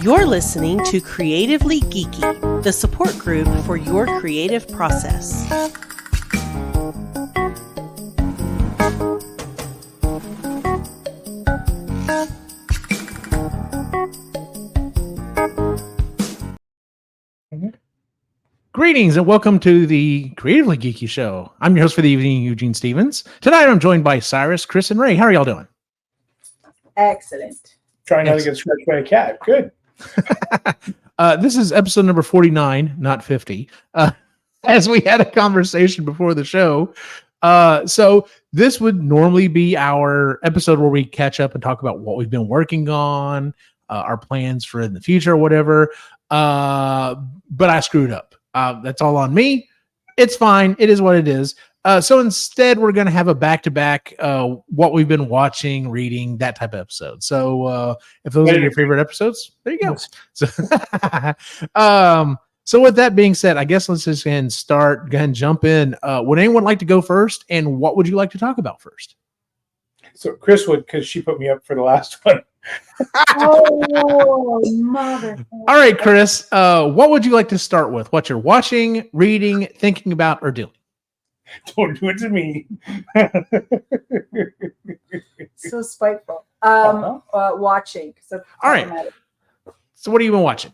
You're listening to Creatively Geeky, the support group for your creative process. Greetings and welcome to the Creatively Geeky Show. I'm your host for the evening, Eugene Stevens. Tonight I'm joined by Cyrus, Kris, and Ray. How are y'all doing? Excellent. Trying not to get scratched by a cat. Good. This is episode number 49, not 50, as we had a conversation before the show. So this would normally be our episode where we catch up and talk about what we've been working on, our plans for in the future or whatever. But I screwed up. That's all on me. It's fine. It is what it is. So instead, we're going to have a back-to-back what we've been watching, reading, that type of episode. So if those are your favorite episodes, there you go. So, so with that being said, I guess let's just go ahead and jump in. Would anyone like to go first? And what would you like to talk about first? So Kris would, because she put me up for the last one. Oh, mother. All right, Kris, what would you like to start with? What you're watching, reading, thinking about, or doing? Don't do it to me. So spiteful. Watching. All right. So what have you been watching?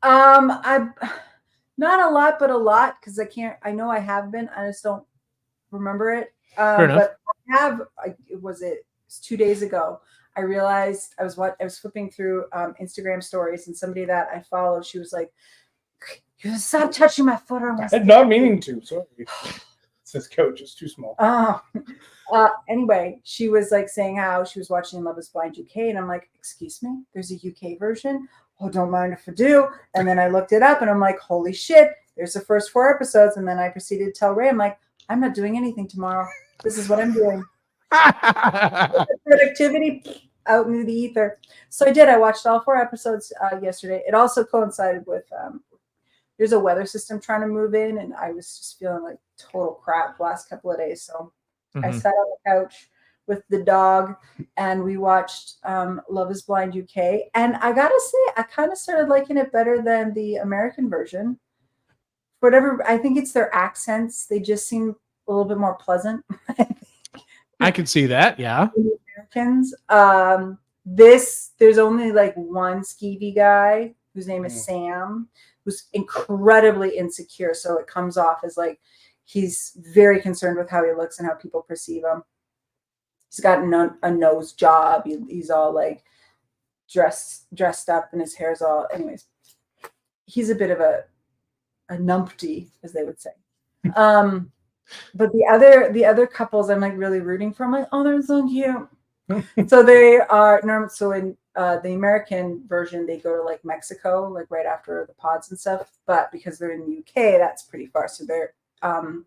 I not a lot, but a lot because I know I have been. I just don't remember it. Fair enough. But I have. It was 2 days ago. I realized I was flipping through Instagram stories, and somebody that I follow, she was like, "You stop touching my foot." I'm not meaning to. Sorry. This couch is too small. Anyway, she was like saying how she was watching Love is Blind UK, and I'm like, excuse me, there's a UK version? Oh, don't mind if I do. And then I looked it up, and I'm like, holy shit, there's the first 4 episodes. And then I proceeded to tell Ray, I'm like, I'm not doing anything tomorrow. This is what I'm doing. Productivity out into the ether. So I did. I watched all 4 episodes yesterday. It also coincided with there's a weather system trying to move in, and I was just feeling like total crap the last couple of days. So I sat on the couch with the dog, and we watched Love is Blind UK. And I gotta say, I kind of started liking it better than the American version. Whatever, I think it's their accents. They just seem a little bit more pleasant. I can see that, yeah. Americans. There's only like one skeevy guy whose name is Sam, who's incredibly insecure. So it comes off as like he's very concerned with how he looks and how people perceive him. He's got a nose job. He's all like dressed up, and his hair's all. Anyways, he's a bit of a numpty, as they would say. But the other couples, I'm like really rooting for. I'm like, oh, they're so cute. So they are normal. So in the American version, they go to like Mexico, like right after the pods and stuff. But because they're in the UK, that's pretty far. So they're on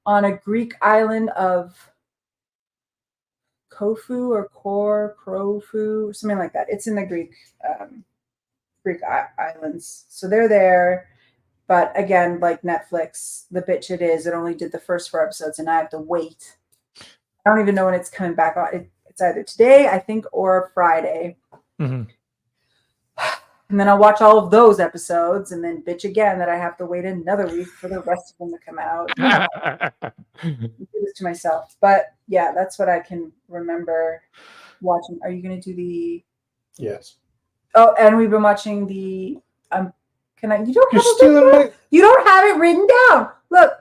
a Greek island of Corfu, something like that. It's in the Greek islands. So they're there. But again, like Netflix, the bitch it is, it only did the first 4 episodes, and I have to wait. I don't even know when it's coming back on. It's either today, I think, or Friday. Mm-hmm. And then I'll watch all of those episodes, and then bitch again that I have to wait another week for the rest of them to come out. I do this to myself. But yeah, that's what I can remember watching. Are you going to do the... Yes. Oh, and we've been watching the... You don't have it written down. Look,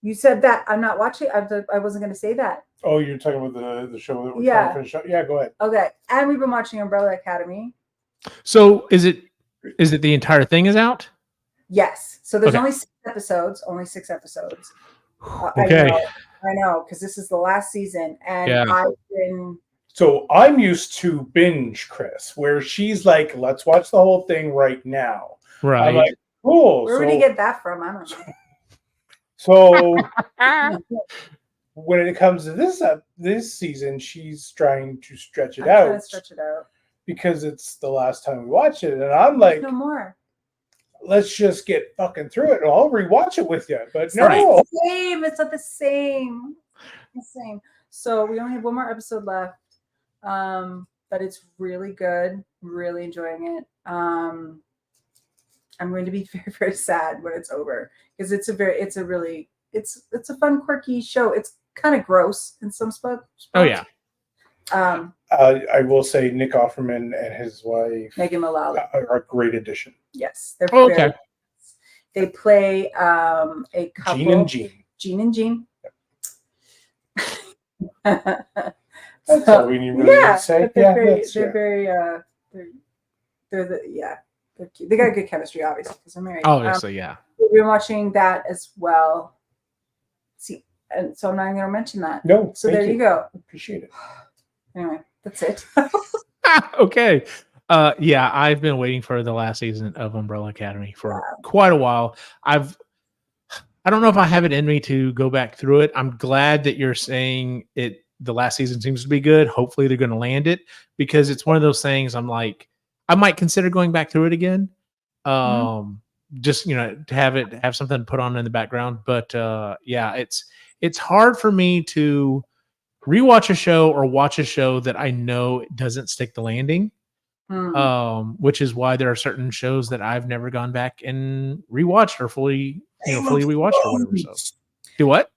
you said that. I'm not watching. I wasn't going to say that. Oh, you're talking about the show that we're trying to finish up? Yeah, go ahead. Okay. And we've been watching Umbrella Academy. So is it the entire thing is out? Yes. So there's Okay. only 6 episodes. Okay. I know, because this is the last season. And Yeah. So I'm used to binge Kris, where she's like, let's watch the whole thing right now. Right. I'm like, cool. Where would he get that from? I don't know. So when it comes to this season, she's trying to stretch it out. Because it's the last time we watch it. And I'm like, no more. Let's just get fucking through it. I'll rewatch it with you. But It's no. not the same. It's not the same. So we only have 1 more episode left. but it's really good. Really enjoying it. I'm going to be very, very sad when it's over because it's a fun, quirky show. It's kind of gross in some spots. Oh yeah. I will say Nick Offerman and his wife Megan Mullally are a great addition. Yes, they're okay. They play a couple. Gene and Gene. Gene and Gene. That's all we need really to say. They're cute. They got good chemistry, obviously, because they're married. Obviously, yeah. We've been watching that as well. See, and so I'm not even going to mention that. No. So there you go. Appreciate it. Anyway, that's it. Okay. Yeah, I've been waiting for the last season of Umbrella Academy for quite a while. I don't know if I have it in me to go back through it. I'm glad that you're saying it. The last season seems to be good. Hopefully they're going to land it because it's one of those things I'm like, I might consider going back through it again. Just, to have something to put on in the background. But yeah, it's hard for me to rewatch a show or watch a show that I know doesn't stick the landing. Which is why there are certain shows that I've never gone back and rewatched or fully rewatched or whatever. So, do what?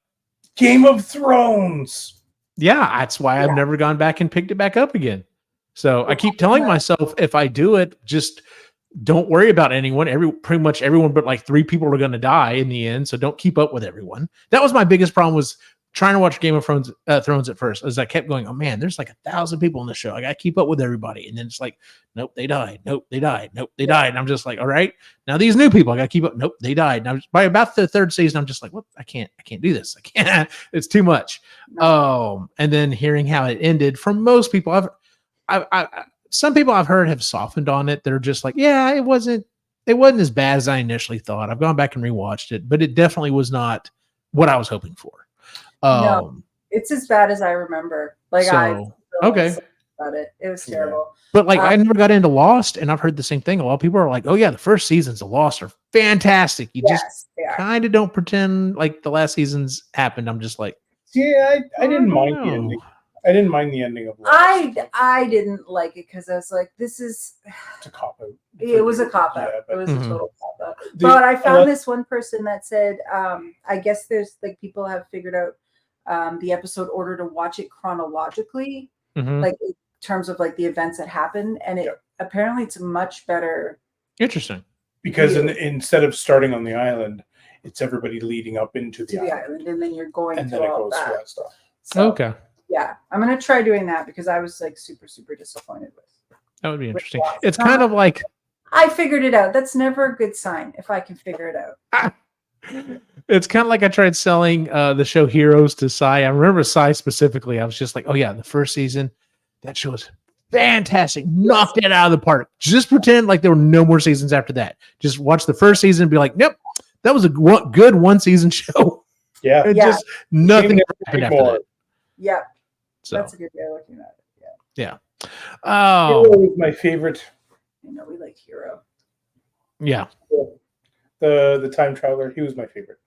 Game of Thrones. Yeah, that's why I've never gone back and picked it back up again. So I keep telling myself, if I do it, just don't worry about anyone. Pretty much everyone, but like 3 people are going to die in the end. So don't keep up with everyone. That was my biggest problem, was trying to watch Game of Thrones at first, as I kept going, oh man, there's like 1,000 people in the show. I got to keep up with everybody. And then it's like, nope, they died. Nope, they died. Nope, they died. And I'm just like, all right, now these new people, I got to keep up. Nope, they died. And by about the 3rd season, I'm just like, what? I can't do this. I can't. It's too much. And then hearing how it ended from most people, some people I've heard have softened on it. They're just like, yeah, it wasn't as bad as I initially thought. I've gone back and rewatched it, but it definitely was not what I was hoping for. No, it's as bad as I remember. Like, okay. About it. It was terrible. But like, I never got into Lost, and I've heard the same thing. A lot of people are like, oh yeah, the first seasons of Lost are fantastic. You just kind of don't pretend like the last seasons happened. I'm just like, yeah, I didn't mind the ending. I didn't mind the ending of Lost. I didn't like it because I was like, this is a cop out. It was a cop out. Yeah, it was a total cop out. But I found this one person that said, I guess there's like people have figured out the episode order to watch it chronologically, like in terms of like the events that happened, and apparently it's much better. Interesting, because instead of starting on the island, it's everybody leading up into the island, and then you're going and through then it all goes through that stuff. So, okay, yeah, I'm gonna try doing that because I was like super disappointed with. That would be interesting. It's kind of like I figured it out. That's never a good sign if I can figure it out. It's kind of like I tried selling the show Heroes to Cy. I remember Cy specifically. I was just like, oh yeah, the first season, that show was fantastic. Knocked it out of the park. Just pretend like there were no more seasons after that. Just watch the first season and be like, nope, that was a good one season show. Yeah. Just nothing happened after that. Yeah. So that's a good way of looking at it. Yeah. Hero was my favorite. I know we like Hero. Yeah. The time traveler, he was my favorite.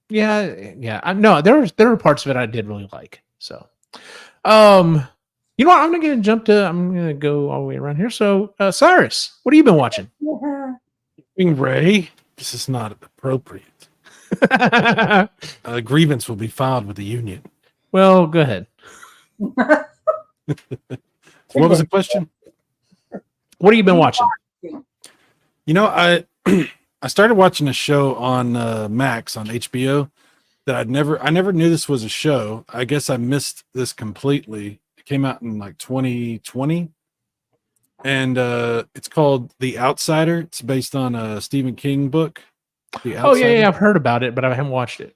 Yeah. No, there were parts of it I did really like. So, you know what? I'm gonna go all the way around here. So, Cyrus, what have you been watching? Ray, this is not appropriate. A grievance will be filed with the union. Well, go ahead. What was the question? What have you been watching? You know, I started watching a show on Max on HBO that I never knew this was a show. I guess I missed this completely. It came out in like 2020, and it's called The Outsider. It's based on a Stephen King book. The Outsider. Oh yeah, I've heard about it, but I haven't watched it.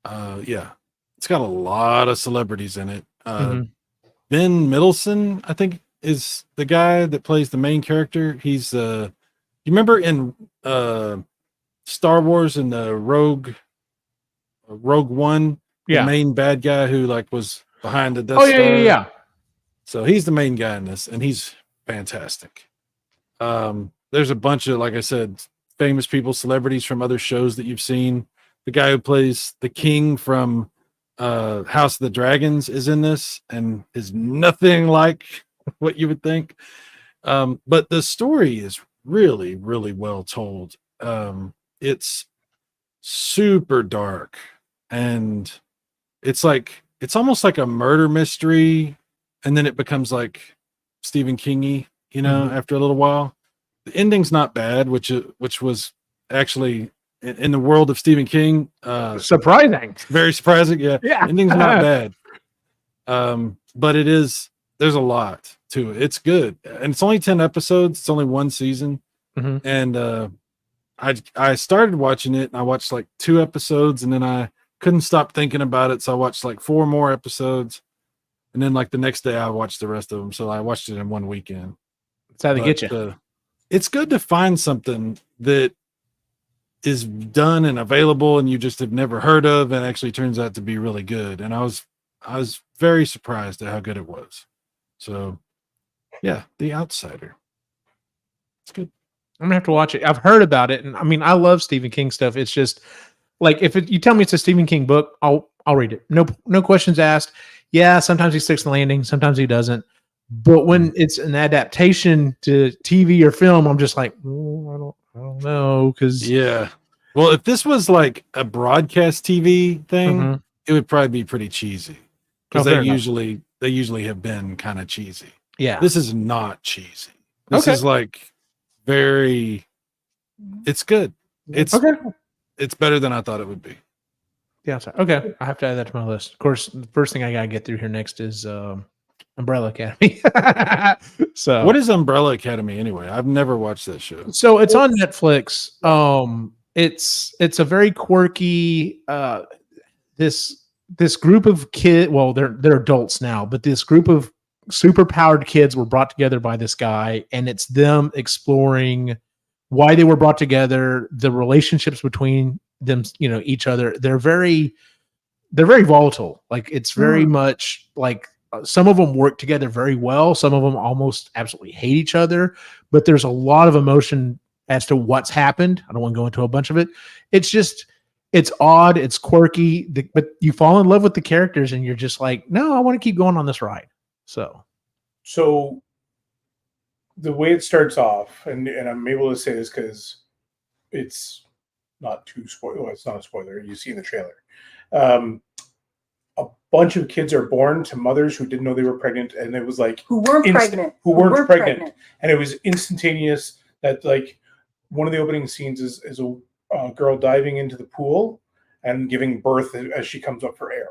Yeah, it's got a lot of celebrities in it. Ben Middleton, I think, is the guy that plays the main character. He's you remember in Star Wars and the Rogue One, the main bad guy who like was behind the Death Star. Yeah. So he's the main guy in this, and he's fantastic. There's a bunch of, like I said, famous people, celebrities from other shows that you've seen. The guy who plays the king from House of the Dragons is in this, and is nothing like what you would think. But the story is really, really well told. It's super dark, and it's almost like a murder mystery, and then it becomes like Stephen King-y, after a little while. The ending's not bad, which was actually in the world of Stephen King, surprising, very surprising. Yeah. Ending's not bad. But there's a lot to it. It's good. And it's only 10 episodes. It's only one season. Mm-hmm. And I started watching it, and I watched like 2 episodes, and then I couldn't stop thinking about it. So I watched like 4 more episodes. And then like the next day I watched the rest of them. So I watched it in one weekend. That's how they get you. It's good to find something that is done and available and you just have never heard of, and actually turns out to be really good. And I was very surprised at how good it was. So yeah, The Outsider. It's good. I'm gonna have to watch it. I've heard about it, and I mean, I love Stephen King stuff. It's just like you tell me it's a Stephen King book, I'll read it. No questions asked. Yeah, sometimes he sticks the landing, sometimes he doesn't. But when it's an adaptation to TV or film, I'm just like, I don't know, because well, if this was like a broadcast TV thing, it would probably be pretty cheesy, because they usually have been kind of cheesy. Yeah, this is not cheesy. This is like it's good. It's better than I thought it would be. Yeah, okay. I have to add that to my list. Of course, the first thing I gotta get through here next is Umbrella Academy. So what is Umbrella Academy anyway? I've never watched that show. So it's on Netflix. It's a very quirky this group of kids, well, they're adults now, but this group of super powered kids were brought together by this guy, and it's them exploring why they were brought together, the relationships between them, each other. They're very volatile. Like, it's very much like some of them work together very well. Some of them almost absolutely hate each other, but there's a lot of emotion as to what's happened. I don't want to go into a bunch of it. It's odd. It's quirky, but you fall in love with the characters and you're just like, no, I want to keep going on this ride. So the way it starts off, and I'm able to say this because it's not too spoiler. Well, it's not a spoiler. You see in the trailer. A bunch of kids are born to mothers who didn't know they were pregnant, and it was like who weren't pregnant, and it was instantaneous. That, like, one of the opening scenes is a girl diving into the pool and giving birth as she comes up for air.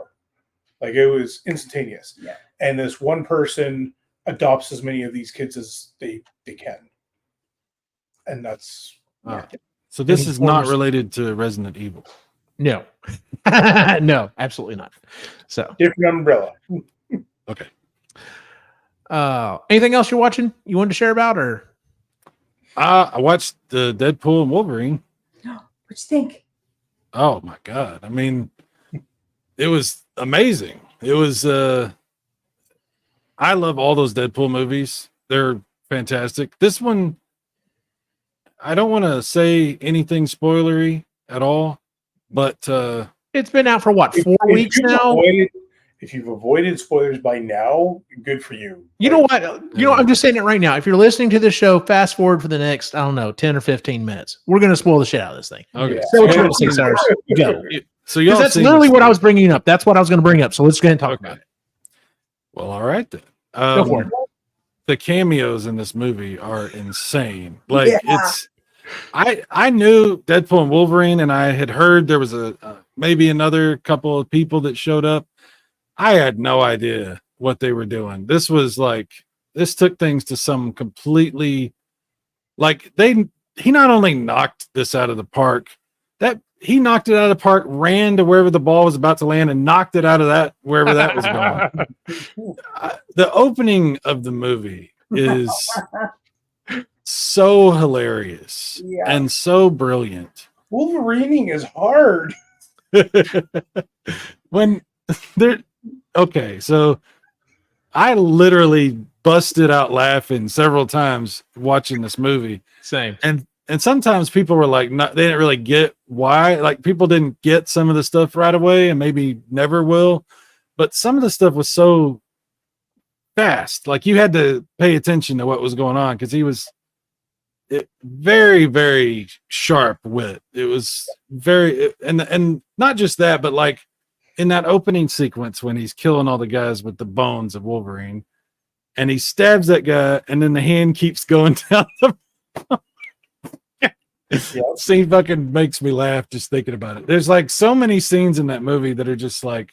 Like, it was instantaneous. Yeah. And this one person adopts as many of these kids as they can, and that's so this is not related to Resident Evil. No. No, absolutely not. So different umbrella. Okay. Anything else you're watching you wanted to share about, or? I watched the Deadpool and Wolverine. What'd you think? Oh my God. I mean, it was amazing. It was, I love all those Deadpool movies. They're fantastic. This one, I don't want to say anything spoilery at all, but it's been out for what, 4 weeks now? If you've avoided spoilers by now, good for you. You know what? I'm just saying it right now. If you're listening to this show, fast forward for the next, 10 or 15 minutes. We're going to spoil the shit out of this thing. Okay. Yeah. So what you want to say, Cyrus? Go. So y'all, that's literally what I was bringing up. That's what I was going to bring up. So let's go ahead and talk about it. Well, all right then. Go for it. The cameos in this movie are insane. Like, I knew Deadpool and Wolverine, and I had heard there was maybe another couple of people that showed up. I had no idea what they were doing. This took things to some completely, like, he not only knocked this out of the park, that he knocked it out of the park, ran to wherever the ball was about to land, and knocked it out of that, wherever that was going. The opening of the when is so hilarious and so brilliant. Wolverining is hard. When they're okay, so I literally busted out laughing several times watching this movie. Same. And sometimes people were like, they didn't really get why. Like, people didn't get some of the stuff right away, and maybe never will. But some of the stuff was so fast. Like you had to pay attention to what was going on because he was very, very sharp wit. It was very, and not just that, but like in that opening sequence when he's killing all the guys with the bones of Wolverine, and he stabs that guy, and then the hand keeps going down the scene fucking makes me laugh just thinking about it. There's like so many scenes in that movie that are just like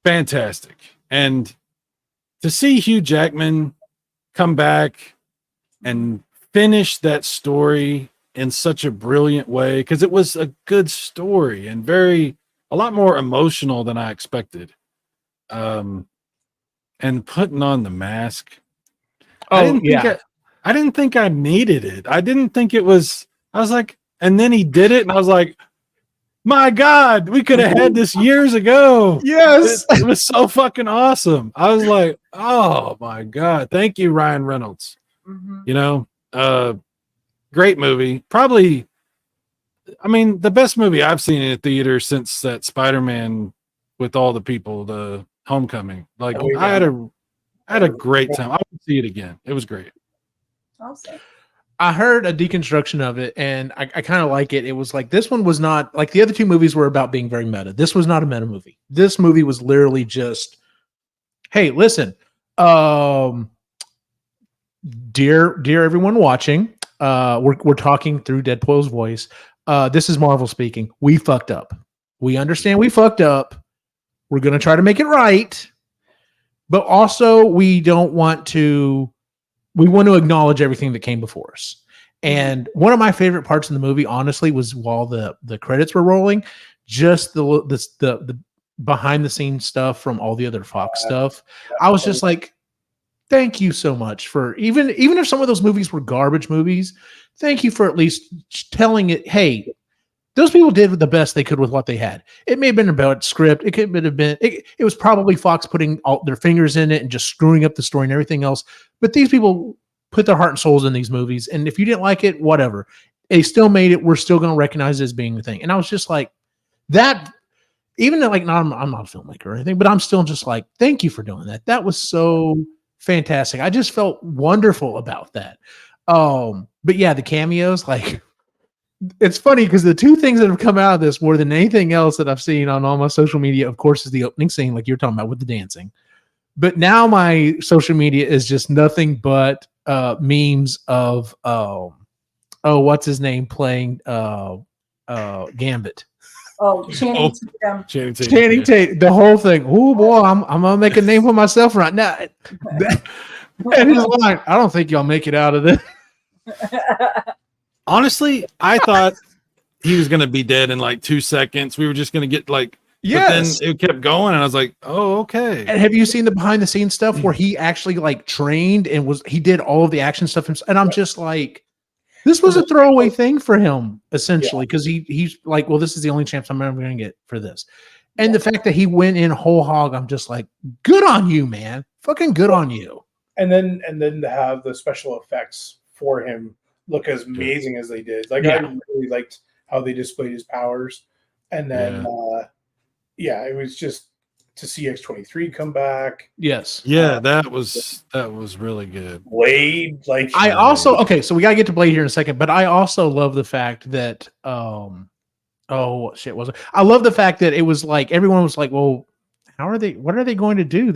fantastic. And to see Hugh Jackman come back and finish that story in such a brilliant way, because it was a good story and a lot more emotional than I expected. And putting on the mask. I didn't think I needed it. I didn't think it was, I was like, and then he did it, and I was like, my God, we could have had this years ago. Yes. It was so fucking awesome. I was like, oh my God. Thank you, Ryan Reynolds. You know, great movie. Probably, I mean, the best movie I've seen in a theater since that Spider-Man with all the people, the Homecoming. Like I had a great time. I would see it again. It was great. Awesome. I heard a deconstruction of it, and I kind of like it. It was like this one was not like the other two movies were about being very meta. This was not a meta movie. This movie was literally just, hey, listen, dear everyone watching, we're talking through Deadpool's voice. This is Marvel speaking. We fucked up. We understand we fucked up. We're gonna try to make it right, but also we want to acknowledge everything that came before us. And one of my favorite parts in the movie, honestly, was while the credits were rolling, just the behind the scenes stuff from all the other Fox stuff. I was just like, thank you so much for even if some of those movies were garbage movies, thank you for at least telling it, hey, those people did the best they could with what they had. It may have been about script. It could have been, it was probably Fox putting all their fingers in it and just screwing up the story and everything else. But these people put their heart and souls in these movies. And if you didn't like it, whatever. They still made it. We're still going to recognize it as being the thing. And I was just like, that, even though like, I'm not a filmmaker or anything, but I'm still just like, thank you for doing that. That was so fantastic. I just felt wonderful about that. But yeah, the cameos, like, it's funny because the two things that have come out of this more than anything else that I've seen on all my social media, of course, is the opening scene, like you're talking about with the dancing. But now my social media is just nothing but memes of what's his name playing Gambit. Channing Tatum. The whole thing. Oh boy, I'm gonna make a name for myself right now. And his line, I don't think y'all make it out of this. Honestly, I thought he was going to be dead in like 2 seconds. We were just going to get like, yes. But then it kept going, and I was like, oh, okay. And have you seen the behind the scenes stuff where he actually like trained and he did all of the action stuff himself? And I'm just like, this was a throwaway thing for him essentially, because he's like, well, this is the only chance I'm ever going to get for this. And the fact that he went in whole hog, I'm just like, good on you, man. Fucking good on you. And then to have the special effects for him look as amazing as they did. Like I really liked how they displayed his powers. And then it was just to see X-23 come back. Yes. Yeah, that was really good. Blade, like I also so we gotta get to Blade here in a second, but I also love the fact that I love the fact that it was like everyone was like, well, what are they going to do?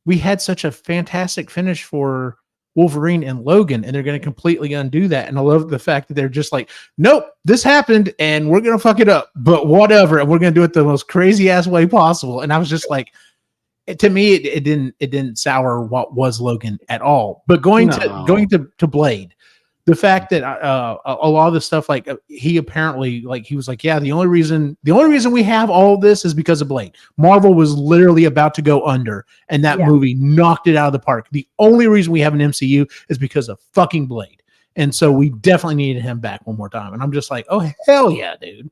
We had such a fantastic finish for Wolverine and Logan, and they're going to completely undo that. And I love the fact that they're just like, nope, this happened and we're going to fuck it up, but whatever. And we're going to do it the most crazy ass way possible. And I was just like, to me, it didn't sour what was Logan at all. But going to Blade, the fact that a lot of the stuff, like he apparently, like he was like, yeah, the only reason we have all of this is because of Blade. Marvel was literally about to go under, and that movie knocked it out of the park. The only reason we have an MCU is because of fucking Blade, and so we definitely needed him back one more time. And I'm just like, oh hell yeah, dude.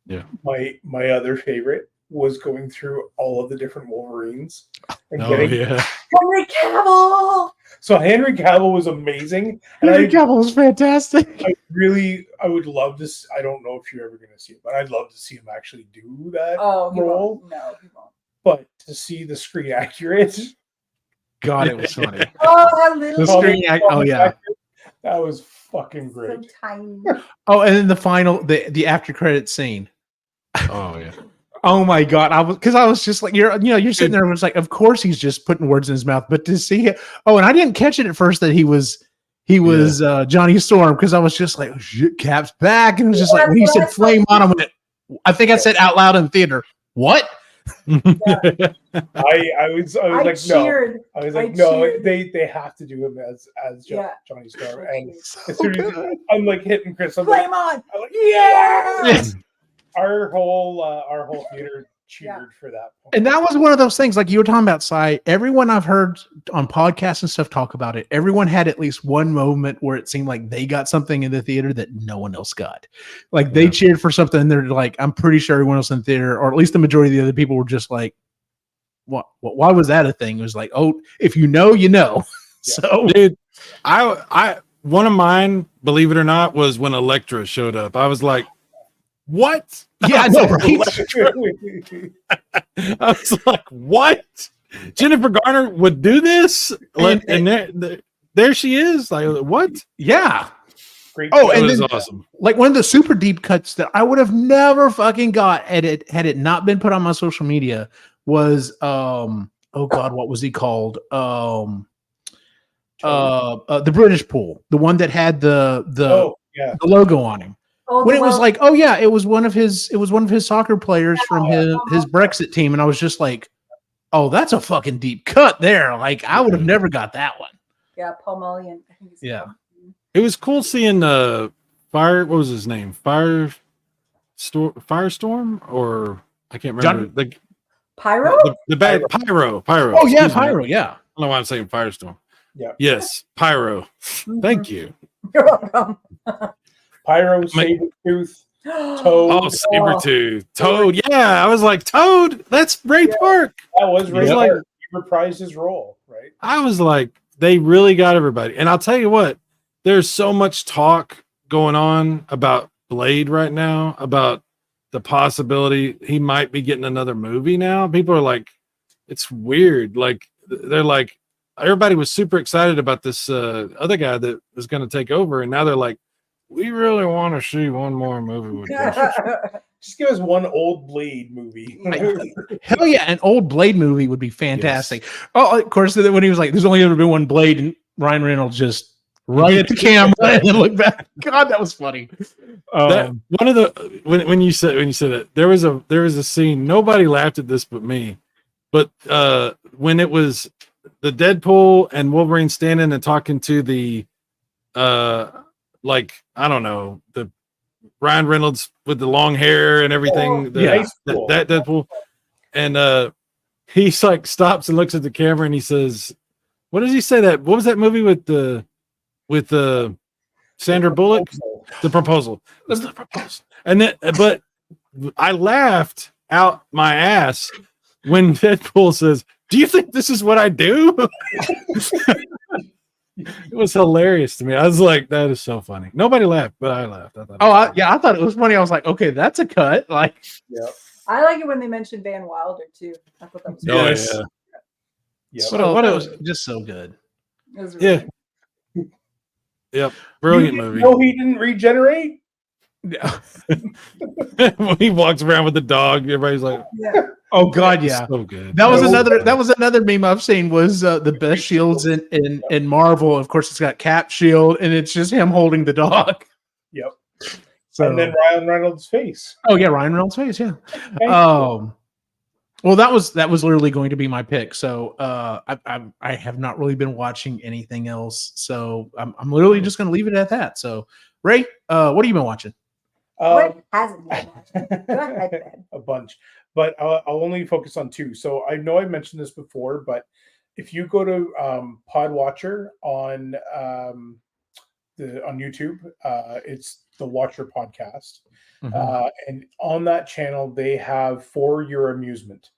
Yeah. My other favorite was going through all of the different Wolverines and Henry Cavill. So Henry Cavill was amazing. Henry Cavill was fantastic. I would love to. I don't know if you're ever going to see it, but I'd love to see him actually do that role. No, he won't. But to see the screen accurate God, it was funny. Oh, that little The string act. Oh yeah. That was fucking so great. tiny. Oh, and then the final, the after credit scene. Oh yeah. Oh my God. I was just like, you're sitting there and it's like, of course he's just putting words in his mouth, but to see it. Oh, and I didn't catch it at first that he was Johnny Storm, because I was just like, oh, shit, Cap's back. And it was just like, when he said flame on, I think I said out loud in the theater, what? I was like, cheered. no. I was like, no, they have to do him as Johnny Storm. And as soon as I'm like hitting Kris, I'm flame like, on. I'm like, yes! Our whole theater cheered for that point. And that was one of those things, like you were talking about, Cy. Everyone I've heard on podcasts and stuff talk about it, everyone had at least one moment where it seemed like they got something in the theater that no one else got. Like they cheered for something, and they're like, I'm pretty sure everyone else in the theater, or at least the majority of the other people, were just like, what? Why was that a thing? It was like, oh, if you know, you know. So, dude, I one of mine, believe it or not, was when Elektra showed up. I was like, what? Yeah, I know, right? I was like, what? Jennifer Garner would do this? And there she is. Like, what? Yeah. Great. Oh, and it was then, awesome. Like one of the super deep cuts that I would have never fucking got had it not been put on my social media was oh God, what was he called? The British pool, the one that had the logo on him. When it was like, oh yeah, it was one of his soccer players from his Brexit team, and I was just like, oh, that's a fucking deep cut there. Like I would have never got that one. Yeah, Paul Mullion. I think it was cool seeing what was his name? Firestorm, or I can't remember. Pyro? The bad Pyro. Oh yeah, Pyro. Yeah. I don't know why I'm saying Firestorm. Yeah. Yes, Pyro. Thank you. You're welcome. Pyro, Sabretooth, Toad. Oh, Sabretooth. Toad. Yeah, I was like, Toad, that's Ray Park. That was Ray Park. He reprised his role, right? I was like, they really got everybody. And I'll tell you what, there's so much talk going on about Blade right now, about the possibility he might be getting another movie now. People are like, it's weird. Like, they're like, everybody was super excited about this other guy that was going to take over. And now they're like, we really want to see one more movie with this. Just give us one old Blade movie. Hell yeah, an old Blade movie would be fantastic. Yes. Oh, of course, when he was like, there's only ever been one Blade, and Ryan Reynolds just right at the camera and then look back. God, that was funny. One of the when you said that, there was a scene, nobody laughed at this but me. But when it was the Deadpool and Wolverine standing and talking to the like, I don't know, the Ryan Reynolds with the long hair and everything, that Deadpool, and he's like stops and looks at the camera and he says, what does he say? What was that movie with Sandra Bullock? The Proposal. The Proposal. And then, but I laughed out my ass when Deadpool says, do you think this is what I do? It was hilarious to me. I was like, that is so funny. Nobody laughed, but I laughed. I thought it was funny. I was like, okay, that's a cut. Like, yeah. I like it when they mentioned Van Wilder too. I thought that was good. What it was just so good. It was really good. Yep. Brilliant movie. No, he didn't regenerate. Yeah. When he walks around with the dog, everybody's like, yeah. Oh God, yeah, so good. That was another meme I've seen was the best shields in Marvel. Of course, it's got Cap shield, and it's just him holding the dog. Yep. So, and then Ryan Reynolds' face. Oh yeah, Ryan Reynolds' face. Yeah. Okay. Well, that was literally going to be my pick. So I have not really been watching anything else. So I'm literally just going to leave it at that. So Ray, what have you been watching? What hasn't been watching? Go ahead, Ben. A bunch. But I'll only focus on two. So I know I mentioned this before, but if you go to Podwatcher on YouTube, it's the Watcher podcast, and on that channel they have For Your Amusement,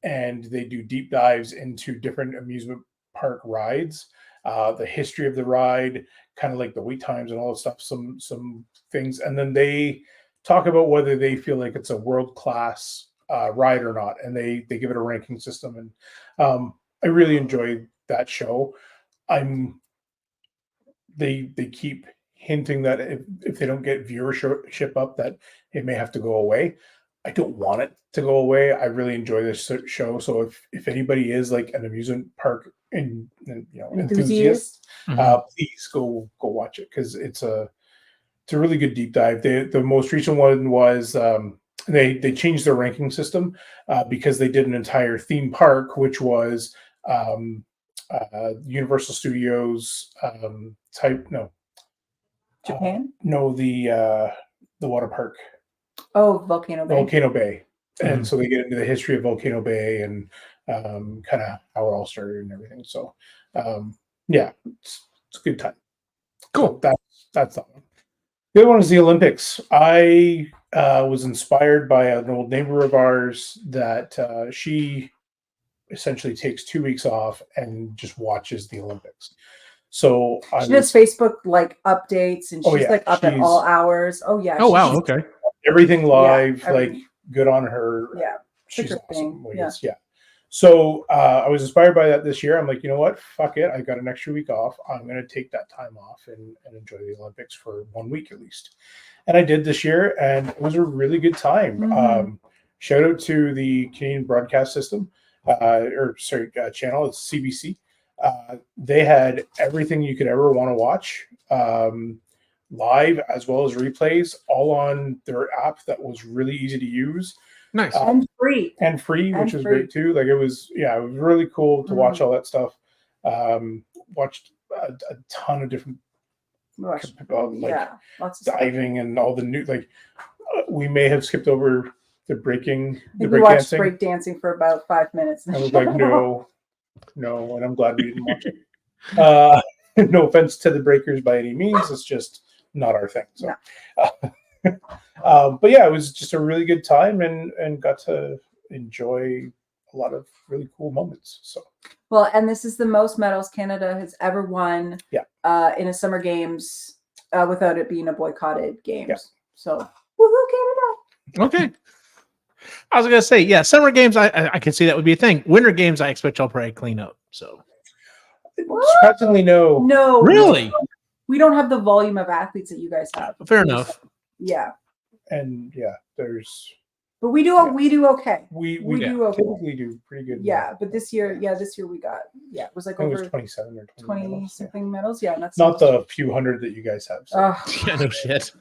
and they do deep dives into different amusement park rides, the history of the ride, kind of like the wait times and all that stuff. Some things, and then they talk about whether they feel like it's a world-class ride or not, and they give it a ranking system, and I really enjoyed that show. They keep hinting that if they don't get viewership up, that it may have to go away. I don't want it to go away. I really enjoy this show. So if anybody is like an amusement park enthusiast, please go watch it, because it's a really good deep dive. The most recent one was they changed their ranking system because they did an entire theme park, which was Universal Studios Japan? No, the water park. Oh, Volcano Bay. Volcano Bay. And so they get into the history of Volcano Bay and kind of how it all started and everything. So yeah, it's a good time. Cool. So that's that one. The other one is the Olympics. I was inspired by an old neighbor of ours that she essentially takes 2 weeks off and just watches the Olympics. So she does Facebook like updates, and she's like up at all hours. Oh yeah. Oh wow. Okay. Everything live, like good on her. Yeah. She's awesome. Yeah. So I was inspired by that this year. I'm like, you know what? Fuck it. I got an extra week off. I'm going to take that time off and enjoy the Olympics for 1 week at least. And I did this year, and it was a really good time. Shout out to the Canadian Broadcast System, channel. It's CBC. They had everything you could ever want to watch, live as well as replays, all on their app that was really easy to use. Nice. And free, which was great too. Like it was really cool to watch all that stuff. Watched a ton of different lots of diving and all the new, like we may have skipped over the breaking. We watched break dancing for about 5 minutes. I was like, no, and I'm glad we didn't watch it. No offense to the breakers by any means. It's just not our thing. So. Yeah. But yeah, it was just a really good time and got to enjoy a lot of really cool moments. So well, and this is the most medals Canada has ever won in a summer games without it being a boycotted games. Yeah. So woohoo, Canada. Okay. I was gonna say, summer games I can see that would be a thing. Winter games I expect y'all probably clean up. So surprisingly no. Really? We don't have the volume of athletes that you guys have. Fair enough. Yeah. And there's. But we do okay. We do okay. Typically do pretty good. Yeah, but this year we got it was like over 27 or 20 something medals. Yeah, that's not the few hundred that you guys have. So. Yeah, no shit.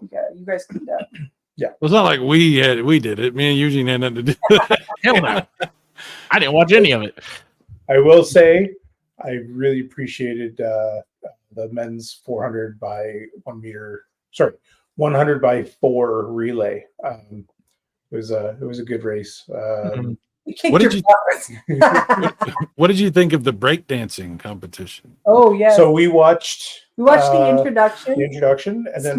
You guys cleaned up. Yeah, well, it's not like we did it. Me and Eugene had nothing to do. Hell no. I didn't watch any of it. I will say, I really appreciated the men's 400 by 1 meter. Sorry, 100 by 4 relay. It was a good race. What did you think of the breakdancing competition? Oh yeah. So we watched the introduction. The introduction, and then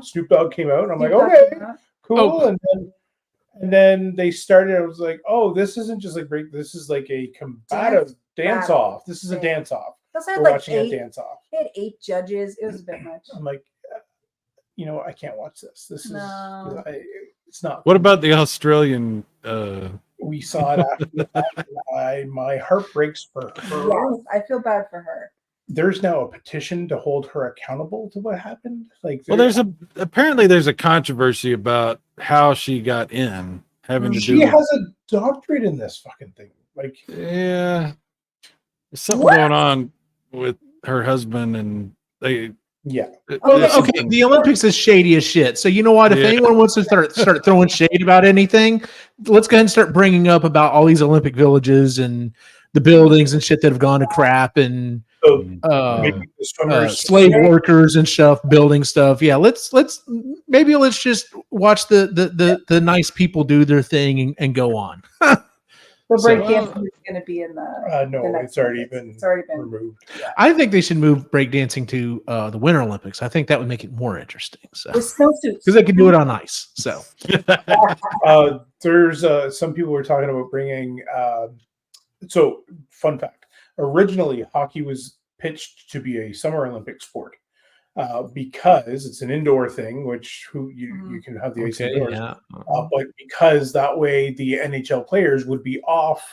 Snoop Dogg came out, and I'm like, okay, cool. Oh. And then they started. I was like, oh, this isn't just like break. This is like a combative dance off. This is a dance off. We're watching a dance off. They had 8 judges. It was a bit much. I'm like, I can't watch this. This is it's not. What about the Australian? We saw it after that. My heart breaks for her. Yes, I feel bad for her. There's now a petition to hold her accountable to what happened. Apparently there's a controversy about how she got in, She has a doctorate in this fucking thing. Like, yeah, there's something going on with her husband, and they. Yeah. Okay. The Olympics is shady as shit. So you know what? If anyone wants to start throwing shade about anything, let's go ahead and start bringing up about all these Olympic villages and the buildings and shit that have gone to crap and slave workers and stuff, building stuff. Yeah. Let's just watch the nice people do their thing and go on. The breakdancing is going to be in the. No, it's already been removed. Yeah. I think they should move breakdancing to the Winter Olympics. I think that would make it more interesting. So because they can do it on ice. So there's some people were talking about bringing. So fun fact: originally, hockey was pitched to be a Summer Olympic sport. Because it's an indoor thing, which you can have the ice indoors. Yeah. But because that way the NHL players would be off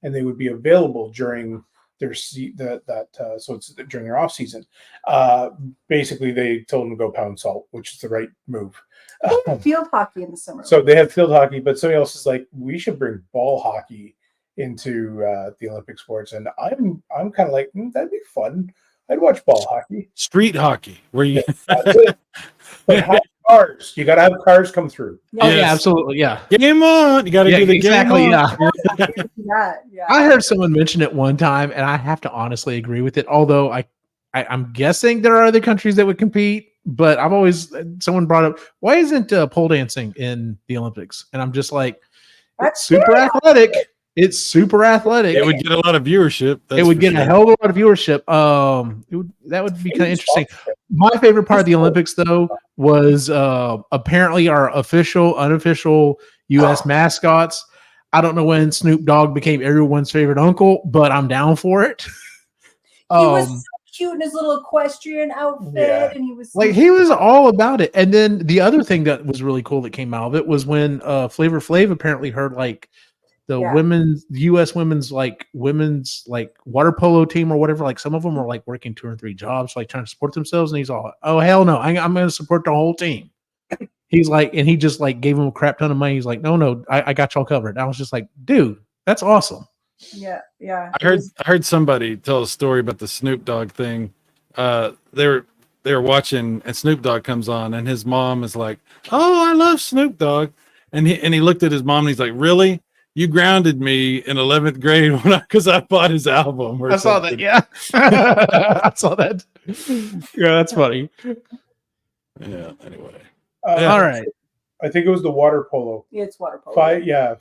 and they would be available during their so it's during their off season. Basically, they told them to go pound salt, which is the right move. Field hockey in the summer. So they have field hockey, but somebody else is like, we should bring ball hockey into the Olympic sports, and I'm kind of like, that'd be fun. I'd watch ball hockey, street hockey, where you but have cars. You got to have cars come through. Oh yeah, absolutely, yeah. Game on! You got to do the exactly, game on. yeah. I heard someone mention it one time, and I have to honestly agree with it. Although I'm guessing there are other countries that would compete, but I've always someone brought up, why isn't pole dancing in the Olympics? And I'm just like, it's super athletic. It's super athletic. It would get a lot of viewership. It would get a hell of a lot of viewership. That would be kind of interesting. My favorite part of the Olympics, though, was apparently our official, unofficial U.S. mascots. I don't know when Snoop Dogg became everyone's favorite uncle, but I'm down for it. He was so cute in his little equestrian outfit, and he was like, he was all about it. And then the other thing that was really cool that came out of it was when Flavor Flav apparently heard like the U.S. women's water polo team or whatever. Like some of them were like working 2 or 3 jobs, like trying to support themselves. And he's all, oh hell no, I'm going to support the whole team. He's like, and he just like gave him a crap ton of money. He's like, no, I got y'all covered. And I was just like, dude, that's awesome. Yeah. I heard somebody tell a story about the Snoop Dogg thing. They were watching, and Snoop Dogg comes on, and his mom is like, "Oh, I love Snoop Dogg," and he looked at his mom, and he's like, "Really? You grounded me in 11th grade because I bought his album." I saw that. Yeah, I saw that. Yeah, that's funny. Yeah. Anyway, all right. I think it was the water polo. Yeah, it's water polo.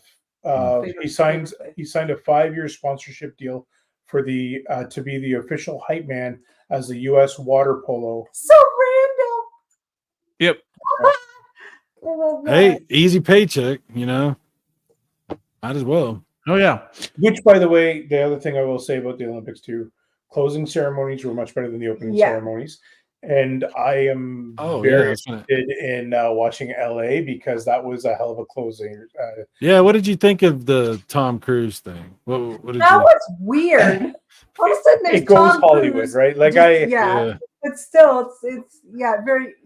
He signed a 5-year sponsorship deal for the to be the official hype man as the U.S. water polo. So random. Yep. Hey, easy paycheck, might as well. Oh yeah. Which, by the way, the other thing I will say about the Olympics too, closing ceremonies were much better than the opening ceremonies. And I am very interested in watching LA because that was a hell of a closing. What did you think of the Tom Cruise thing? What did that was weird. All of a sudden, it goes Tom Hollywood, Cruise, right? Like but still, it's very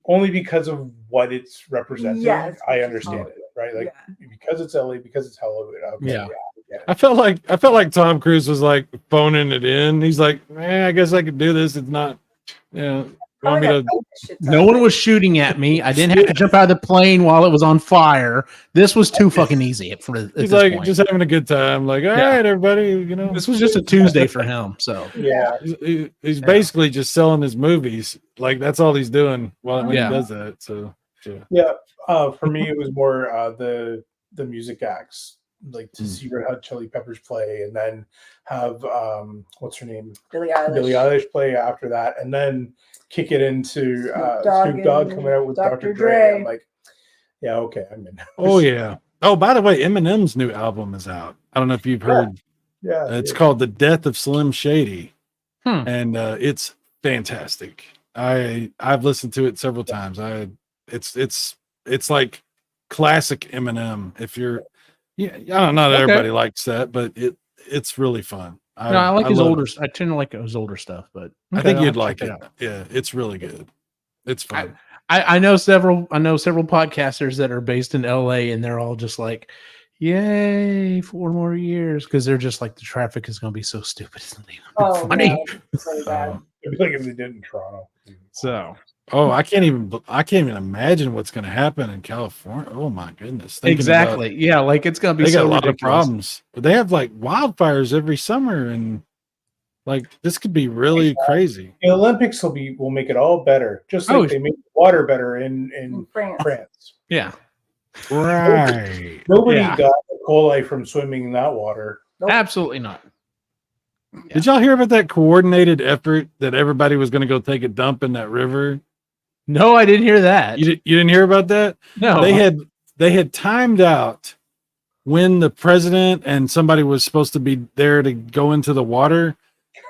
only because of what it's representing. Yes, I understand it, right? Like because it's LA, because it's Hollywood. Okay, I felt like Tom Cruise was like phoning it in. He's like, I guess I could do this. It's not. Yeah. No one was shooting at me. I didn't have to jump out of the plane while it was on fire. This was too fucking easy. He's like point. Just having a good time. Like, all right, everybody, This was just a Tuesday for him. So he's basically just selling his movies. Like that's all he's doing when he does that. So for me, it was more the music acts. Like to see Red Hot Chili Peppers play, and then have what's her name, Billie Eilish play after that, and then kick it into Snoop Dogg coming out with Dr. Dre. I'm like, okay, I'm in. Oh yeah. Oh, by the way, Eminem's new album is out. I don't know if you've heard. Yeah. It's called The Death of Slim Shady, and it's fantastic. I've listened to it several times. It's like classic Eminem. If you're not everybody likes that, but it's really fun. I like his older. I tend to like his older stuff, but I think you'd like it. Yeah, it's really good. It's fun. I know several podcasters that are based in LA, and they're all just like, "Yay, 4 more years!" Because they're just like, the traffic is going to be so stupid. It's not even funny. It'd be like if they did in Toronto. So. Oh, I can't even imagine what's going to happen in California. Oh my goodness! Exactly. Like it's going to be. They got a lot of problems, but they have like wildfires every summer, and like this could be really crazy. The Olympics will make it all better, just like they make water better in France. Yeah. Right. Nobody got E. coli from swimming in that water. Nope. Absolutely not. Did y'all hear about that coordinated effort that everybody was going to go take a dump in that river? No, I didn't hear that. You didn't hear about that? No. They had timed out when the president and somebody was supposed to be there to go into the water,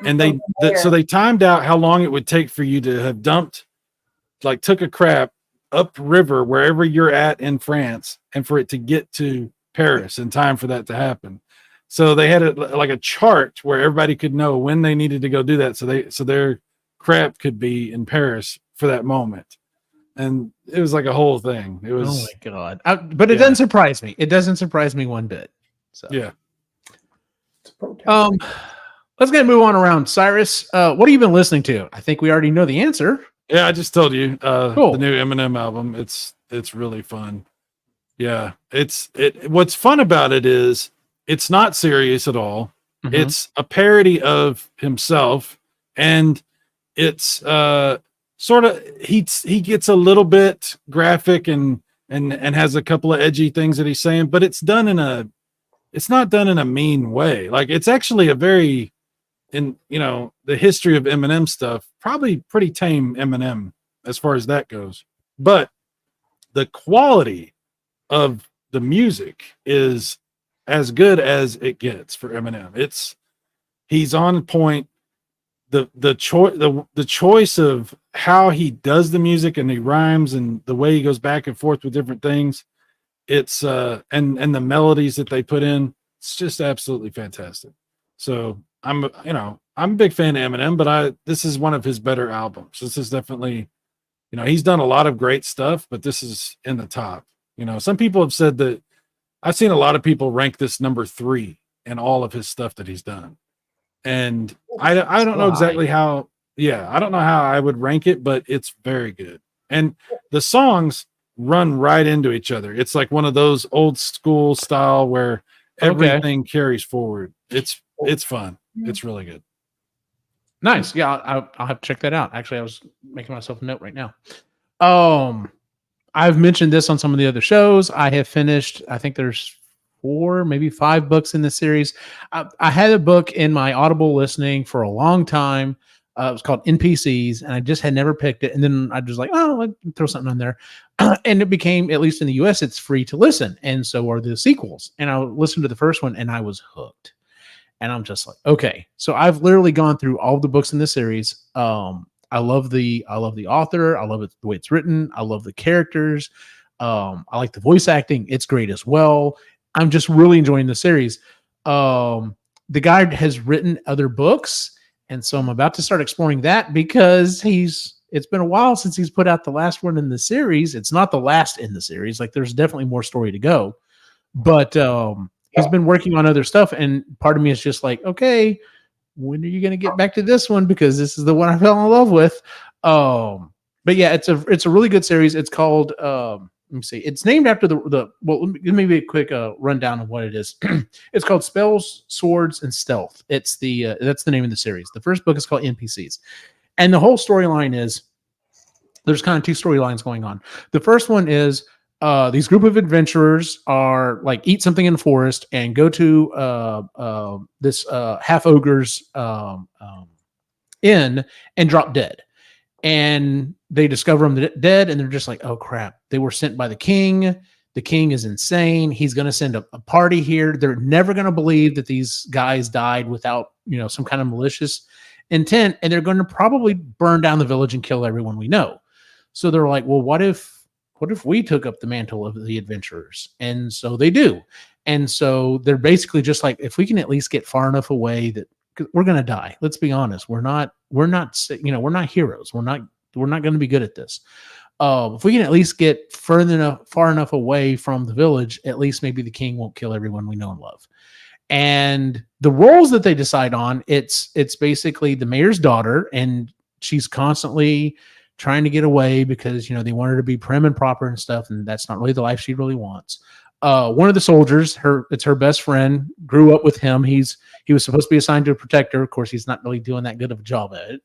and so they timed out how long it would take for you to have dumped, like took a crap upriver wherever you're at in France, and for it to get to Paris in time for that to happen. So they had like a chart where everybody could know when they needed to go do that. So their crap could be in Paris for that moment. And it was like a whole thing. It was, oh my God. But it doesn't surprise me. It doesn't surprise me one bit. So yeah. Let's get move on around. Cyrus, what have you been listening to? I think we already know the answer. Yeah, I just told you Cool. the new Eminem album. It's really fun. Yeah, what's fun about it is it's not serious at all. Mhm. It's a parody of himself, and it's sort of he gets a little bit graphic and has a couple of edgy things that he's saying, but it's not done in a mean way. Like, it's actually a very, in the history of Eminem stuff, probably pretty tame Eminem as far as that goes. But the quality of the music is as good as it gets for Eminem. He's on point. The choice of how he does the music and he rhymes and the way he goes back and forth with different things, it's and the melodies that they put in, it's just absolutely fantastic. So I'm a big fan of Eminem, but this is one of his better albums. This is definitely, he's done a lot of great stuff, but this is in the top. Some people have said that, I've seen a lot of people rank this number 3 in all of his stuff that he's done. And I don't know exactly how, I don't know how I would rank it, but it's very good. And the songs run right into each other. It's like one of those old school style where everything carries forward. It's fun. It's really good. Nice. Yeah, I'll have to check that out. Actually, I was making myself a note right now. I've mentioned this on some of the other shows. I have finished, I think there's 4, maybe 5 books in the series. I had a book in my Audible listening for a long time. It was called NPCs, and I just had never picked it. And then I was like, oh, I'll throw something on there. And it became, at least in the US, it's free to listen. And so are the sequels. And I listened to the first one, and I was hooked. And I'm just like, okay. So I've literally gone through all the books in the series. I love the author. I love it the way it's written. I love the characters. I like the voice acting. It's great as well. I'm just really enjoying the series. The guy has written other books, and so I'm about to start exploring that because it's been a while since he's put out the last one in the series. It's not the last in the series. Like, there's definitely more story to go, but he's been working on other stuff, and part of me is just like, okay, when are you going to get back to this one? Because this is the one I fell in love with. But yeah, it's a really good series. It's called, let me see. It's named after well, let me give you a quick rundown of what it is. It's called Spells, Swords, and Stealth. It's that's the name of the series. The first book is called NPCs. And the whole storyline is, there's kind of 2 storylines going on. The first one is, these group of adventurers are like, eat something in the forest and go to this half ogre's inn and drop dead. And they discover them dead, and they're just like, oh crap, they were sent by the king. The king is insane. He's going to send a party here. They're never going to believe that these guys died without, some kind of malicious intent. And they're going to probably burn down the village and kill everyone we know. So they're like, well, what if we took up the mantle of the adventurers? And so they do. And so they're basically just like, if we can at least get far enough away that we're going to die. Let's be honest. We're not heroes. We're not going to be good at this. If we can at least get far enough away from the village, at least maybe the king won't kill everyone we know and love. And the roles that they decide on, it's basically the mayor's daughter, and she's constantly trying to get away because, they want her to be prim and proper and stuff. And that's not really the life she really wants. One of the soldiers, it's her best friend, grew up with him. He was supposed to be assigned to protect her. Of course, he's not really doing that good of a job at it.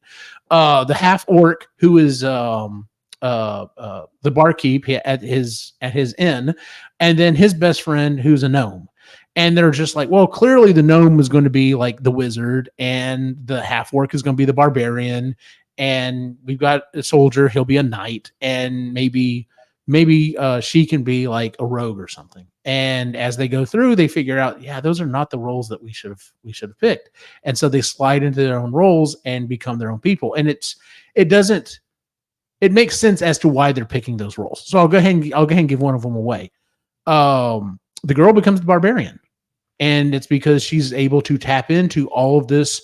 The half orc, who is the barkeep at his inn, and then his best friend, who's a gnome. And they're just like, well, clearly the gnome is going to be like the wizard, and the half orc is going to be the barbarian, and we've got a soldier, he'll be a knight, and maybe she can be like a rogue or something. And as they go through, they figure out, yeah, those are not the roles that we should have picked. And so they slide into their own roles and become their own people. And it makes sense as to why they're picking those roles. So I'll go ahead and give one of them away. The girl becomes the barbarian. And it's because she's able to tap into all of this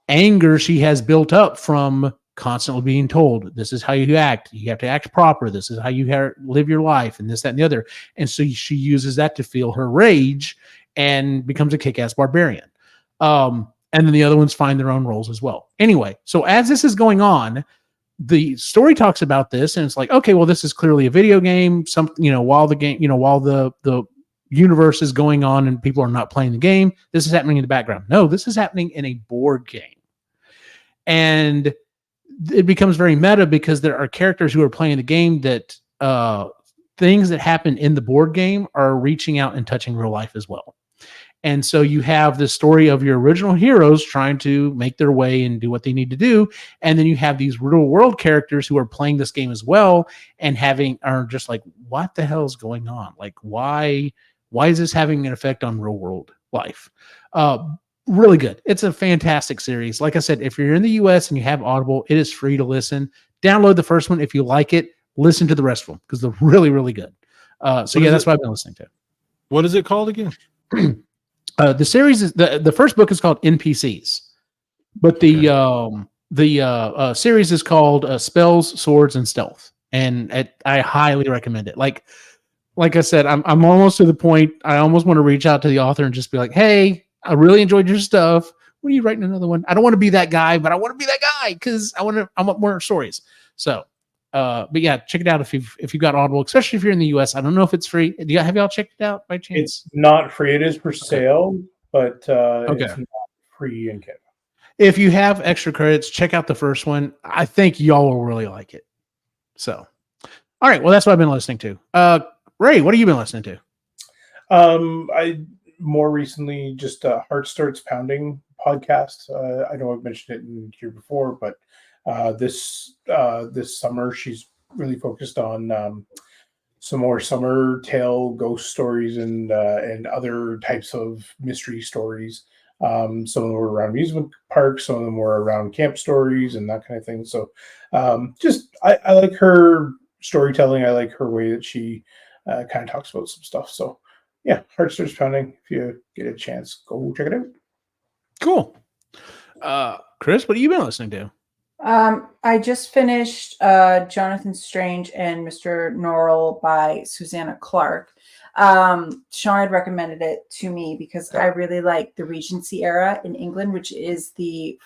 anger she has built up from constantly being told, this is how you act. You have to act proper. This is how you live your life, and this, that, and the other. And so she uses that to feel her rage and becomes a kick-ass barbarian. And then the other ones find their own roles as well. Anyway, so as this is going on, the story talks about this, and it's like, okay, well, this is clearly a video game. While the universe is going on and people are not playing the game, this is happening in the background. No, this is happening in a board game. And it becomes very meta because there are characters who are playing the game that things that happen in the board game are reaching out and touching real life as well. And so you have the story of your original heroes trying to make their way and do what they need to do. And then you have these real world characters who are playing this game as well and are just like, what the hell is going on? Like, why is this having an effect on real world life? Really good. It's a fantastic series. Like I said, if you're in the US and you have Audible, it is free to listen. Download the first one. If you like it, listen to the rest of them because they're really, really good. That's what I've been listening to. What is it called again? The series is the first book is called NPCs, but the series is called Spells, Swords, and Stealth, and I highly recommend it. Like I said, I'm almost to the point. I almost want to reach out to the author and just be like, "Hey, I really enjoyed your stuff. When are you writing another one?" I don't want to be that guy, but I want to be that guy because I want more stories. So, but yeah, check it out if you've got Audible, especially if you're in the US. I don't know if it's free. Have y'all checked it out by chance? It's not free. It is for sale, but it's not free in Canada. If you have extra credits, check out the first one. I think y'all will really like it. So, all right. Well, that's what I've been listening to. Ray, what have you been listening to? I more recently just Heart Starts Pounding podcast. I know I've mentioned it in here before, but this summer she's really focused on some more summer tale ghost stories and other types of mystery stories. Some of them were around amusement parks, some of them were around camp stories and that kind of thing. So I like her storytelling. I like her way that she kind of talks about some stuff. So yeah, Heart Starts Pounding. If you get a chance, go check it out. Cool. Kris, what have you been listening to? I just finished Jonathan Strange and Mr. Norrell by Susanna Clark. Sean had recommended it to me because I really like the Regency era in England, which is the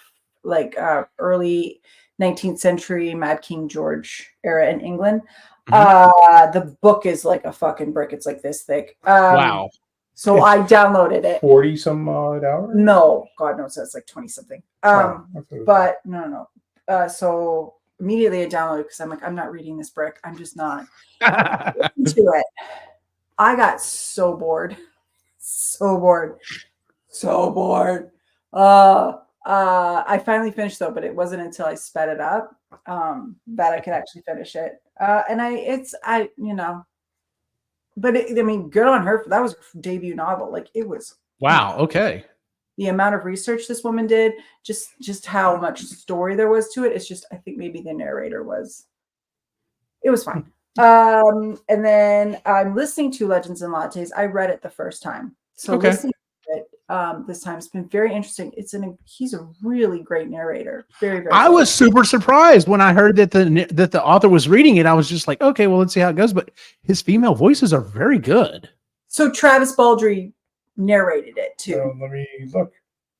early 19th century Mad King George era in England. The book is like a fucking brick. It's like this thick. Wow. So I downloaded it. 40 some odd hours? No, God knows that's like 20 something. But no. So immediately I downloaded because I'm like, I'm not reading this brick. I'm just not into it. I got so bored. I finally finished though, but it wasn't until I sped it up that I could actually finish it. But good on her. That was her debut novel. Like it was. Wow. Okay. The amount of research this woman did, just how much story there was to it. It's just, I think maybe the narrator it was fine. And then I'm listening to Legends and Lattes. I read it the first time. So listening to it this time, it's been very interesting. He's a really great narrator. Very, very I good. was super surprised when I heard that the author was reading it. I was just like, okay, well, let's see how it goes. But his female voices are very good. So Travis Baldree narrated it too. Let me look.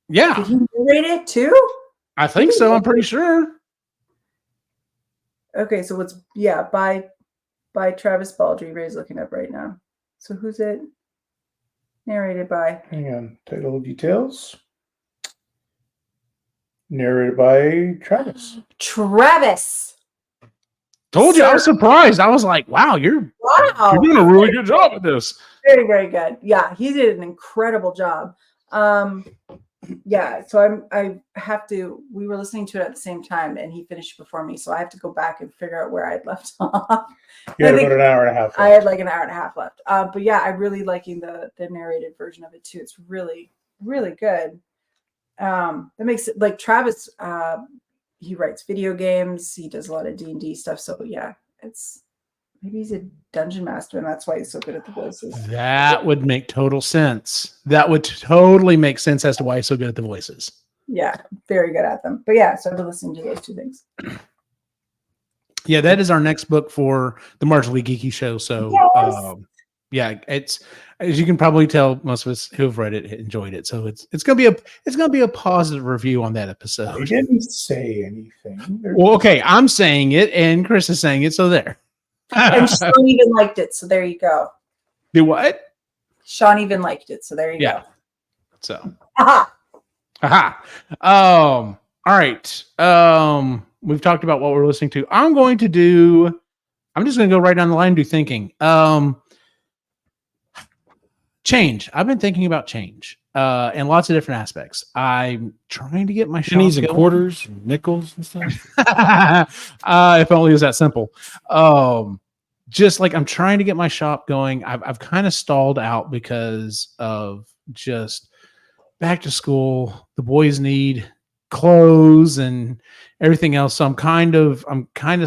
Yeah. Did he narrate it too? I think so. I'm pretty sure. Okay, so it's by Travis Baldree. Ray's looking up right now. So who's it narrated by? Hang on. Title details. Narrated by Travis. Travis. Told you I was surprised. I was like, wow, you're doing a really good job at this. Very, very good. Yeah, he did an incredible job. Yeah, so we were listening to it at the same time and he finished before me. So I have to go back and figure out where I'd left off. You had about an hour and a half left. I had like an hour and a half left. But yeah, I'm really liking the narrated version of it too. It's really, really good. That makes it like Travis, he writes video games. He does a lot of D&D stuff. So yeah, it's Maybe he's a dungeon master, and that's why he's so good at the voices. That would make total sense. That would totally make sense as to why he's so good at the voices. Yeah, very good at them. But yeah, so I've been listening to those two things. Yeah, that is our next book for the Marginally Geeky Show. So, Yes. yeah, it's, as you can probably tell, most of us who have read it enjoyed it. So it's gonna be a positive review on that episode. He didn't say anything. Well, okay, I'm saying it, and Kris is saying it. So there. And Sean even liked it, so there you go. Do what? Sean even liked it, so there you go. So. Aha. Aha. All right. We've talked about what we're listening to. I'm just going to go right down the line and do thinking. Change. I've been thinking about change in lots of different aspects. I'm trying to get my pennies and going. quarters, and nickels and stuff. If only it was that simple. Just like I'm trying to get my shop going. I've kind of stalled out because of just back to school. The boys need clothes and everything else. So I'm kind of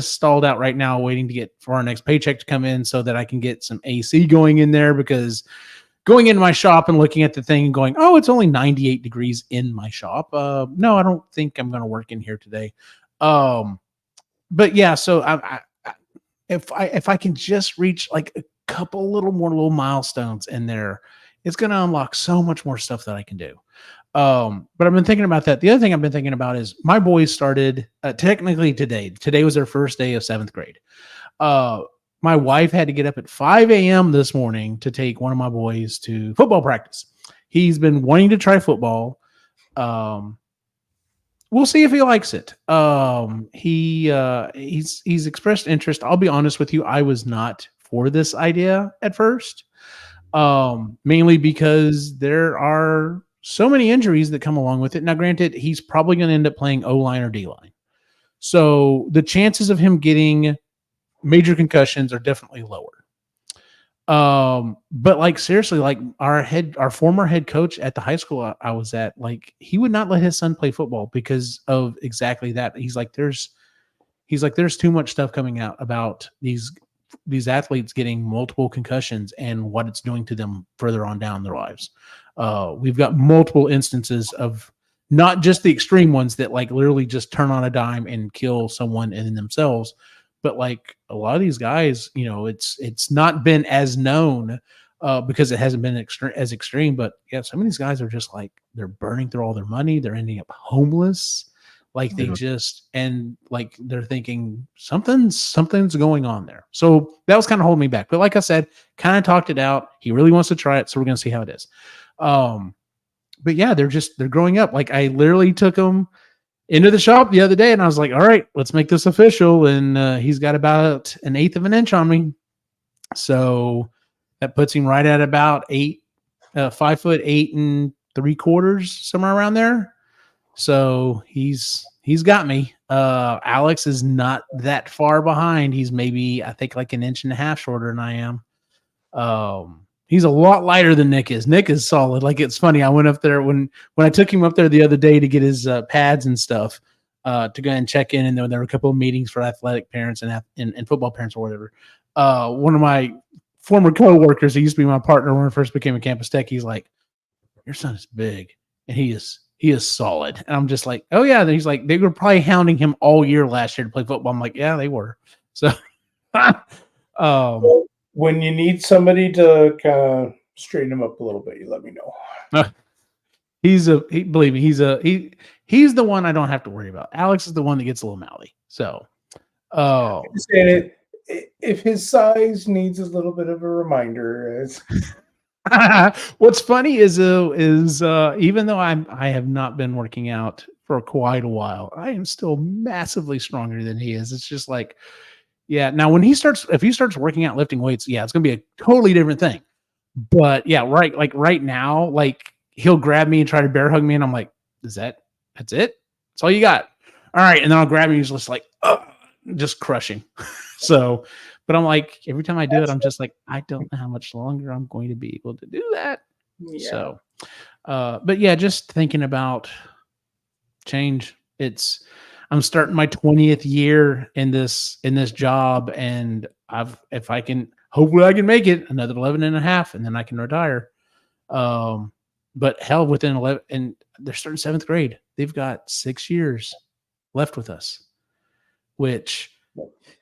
stalled out right now, waiting to get for our next paycheck to come in so that I can get some AC going in there, because going into my shop and looking at the thing and going, oh, it's only 98 degrees in my shop. No, I don't think I'm going to work in here today. But yeah, so if I can just reach like a couple little milestones in there, it's going to unlock so much more stuff that I can do. But I've been thinking about that. The other thing I've been thinking about is my boys started technically today. Today was their first day of 7th grade. My wife had to get up at 5 a.m. this morning to take one of my boys to football practice. He's been wanting to try football. We'll see if he likes it. He's expressed interest. I'll be honest with you, I was not for this idea at first, mainly because there are so many injuries that come along with it. Now, granted, he's probably going to end up playing O-line or D-line. So the chances of him getting major concussions are definitely lower. But like, seriously, like our former head coach at the high school I was at, like, he would not let his son play football because of exactly that. He's like, there's too much stuff coming out about these athletes getting multiple concussions and what it's doing to them further on down their lives. We've got multiple instances of not just the extreme ones that like literally just turn on a dime and kill someone in themselves, but like a lot of these guys, you know, it's not been as known because it hasn't been as extreme. But yeah, some of these guys are just like, they're burning through all their money. They're ending up homeless. Like they just, and like they're thinking something's going on there. So that was kind of holding me back. But like I said, kind of talked it out. He really wants to try it, so we're going to see how it is. But yeah, they're growing up. Like I literally took him into the shop the other day and I was like, all right, let's make this official. And he's got about 1/8 of an inch on me. So that puts him right at about 5'8" 3/4, somewhere around there. So he's got me. Alex is not that far behind. He's maybe, I think, like 1.5 inches shorter than I am. He's a lot lighter than Nick is. Nick is solid. Like, it's funny. I went up there when I took him up there the other day to get his pads and stuff to go and check in. And there were a couple of meetings for athletic parents and football parents or whatever. One of my former coworkers, he used to be my partner when I first became a campus tech. He's like, your son is big, and he is solid. And I'm just like, oh yeah. And he's like, they were probably hounding him all year last year to play football. I'm like, yeah, they were. So, when you need somebody to kind of straighten him up a little bit, you let me know. Believe me, he's the one I don't have to worry about. Alex is the one that gets a little mouthy. So, if his size needs a little bit of a reminder, what's funny is even though I have not been working out for quite a while, I am still massively stronger than he is. It's just like, yeah. Now, if he starts working out, lifting weights, yeah, it's gonna be a totally different thing. But yeah, right now, like he'll grab me and try to bear hug me, and I'm like, that's it? That's all you got? All right. And then I'll grab him, and he's just like, just crushing. So, but I'm like, every time I do it, I'm just like, I don't know how much longer I'm going to be able to do that. Yeah. So, but yeah, just thinking about change. I'm starting my 20th year in this job, and if I can, hopefully I can make it another 11 and a half and then I can retire. But hell, within 11, and they're starting 7th grade. They've got 6 years left with us, which,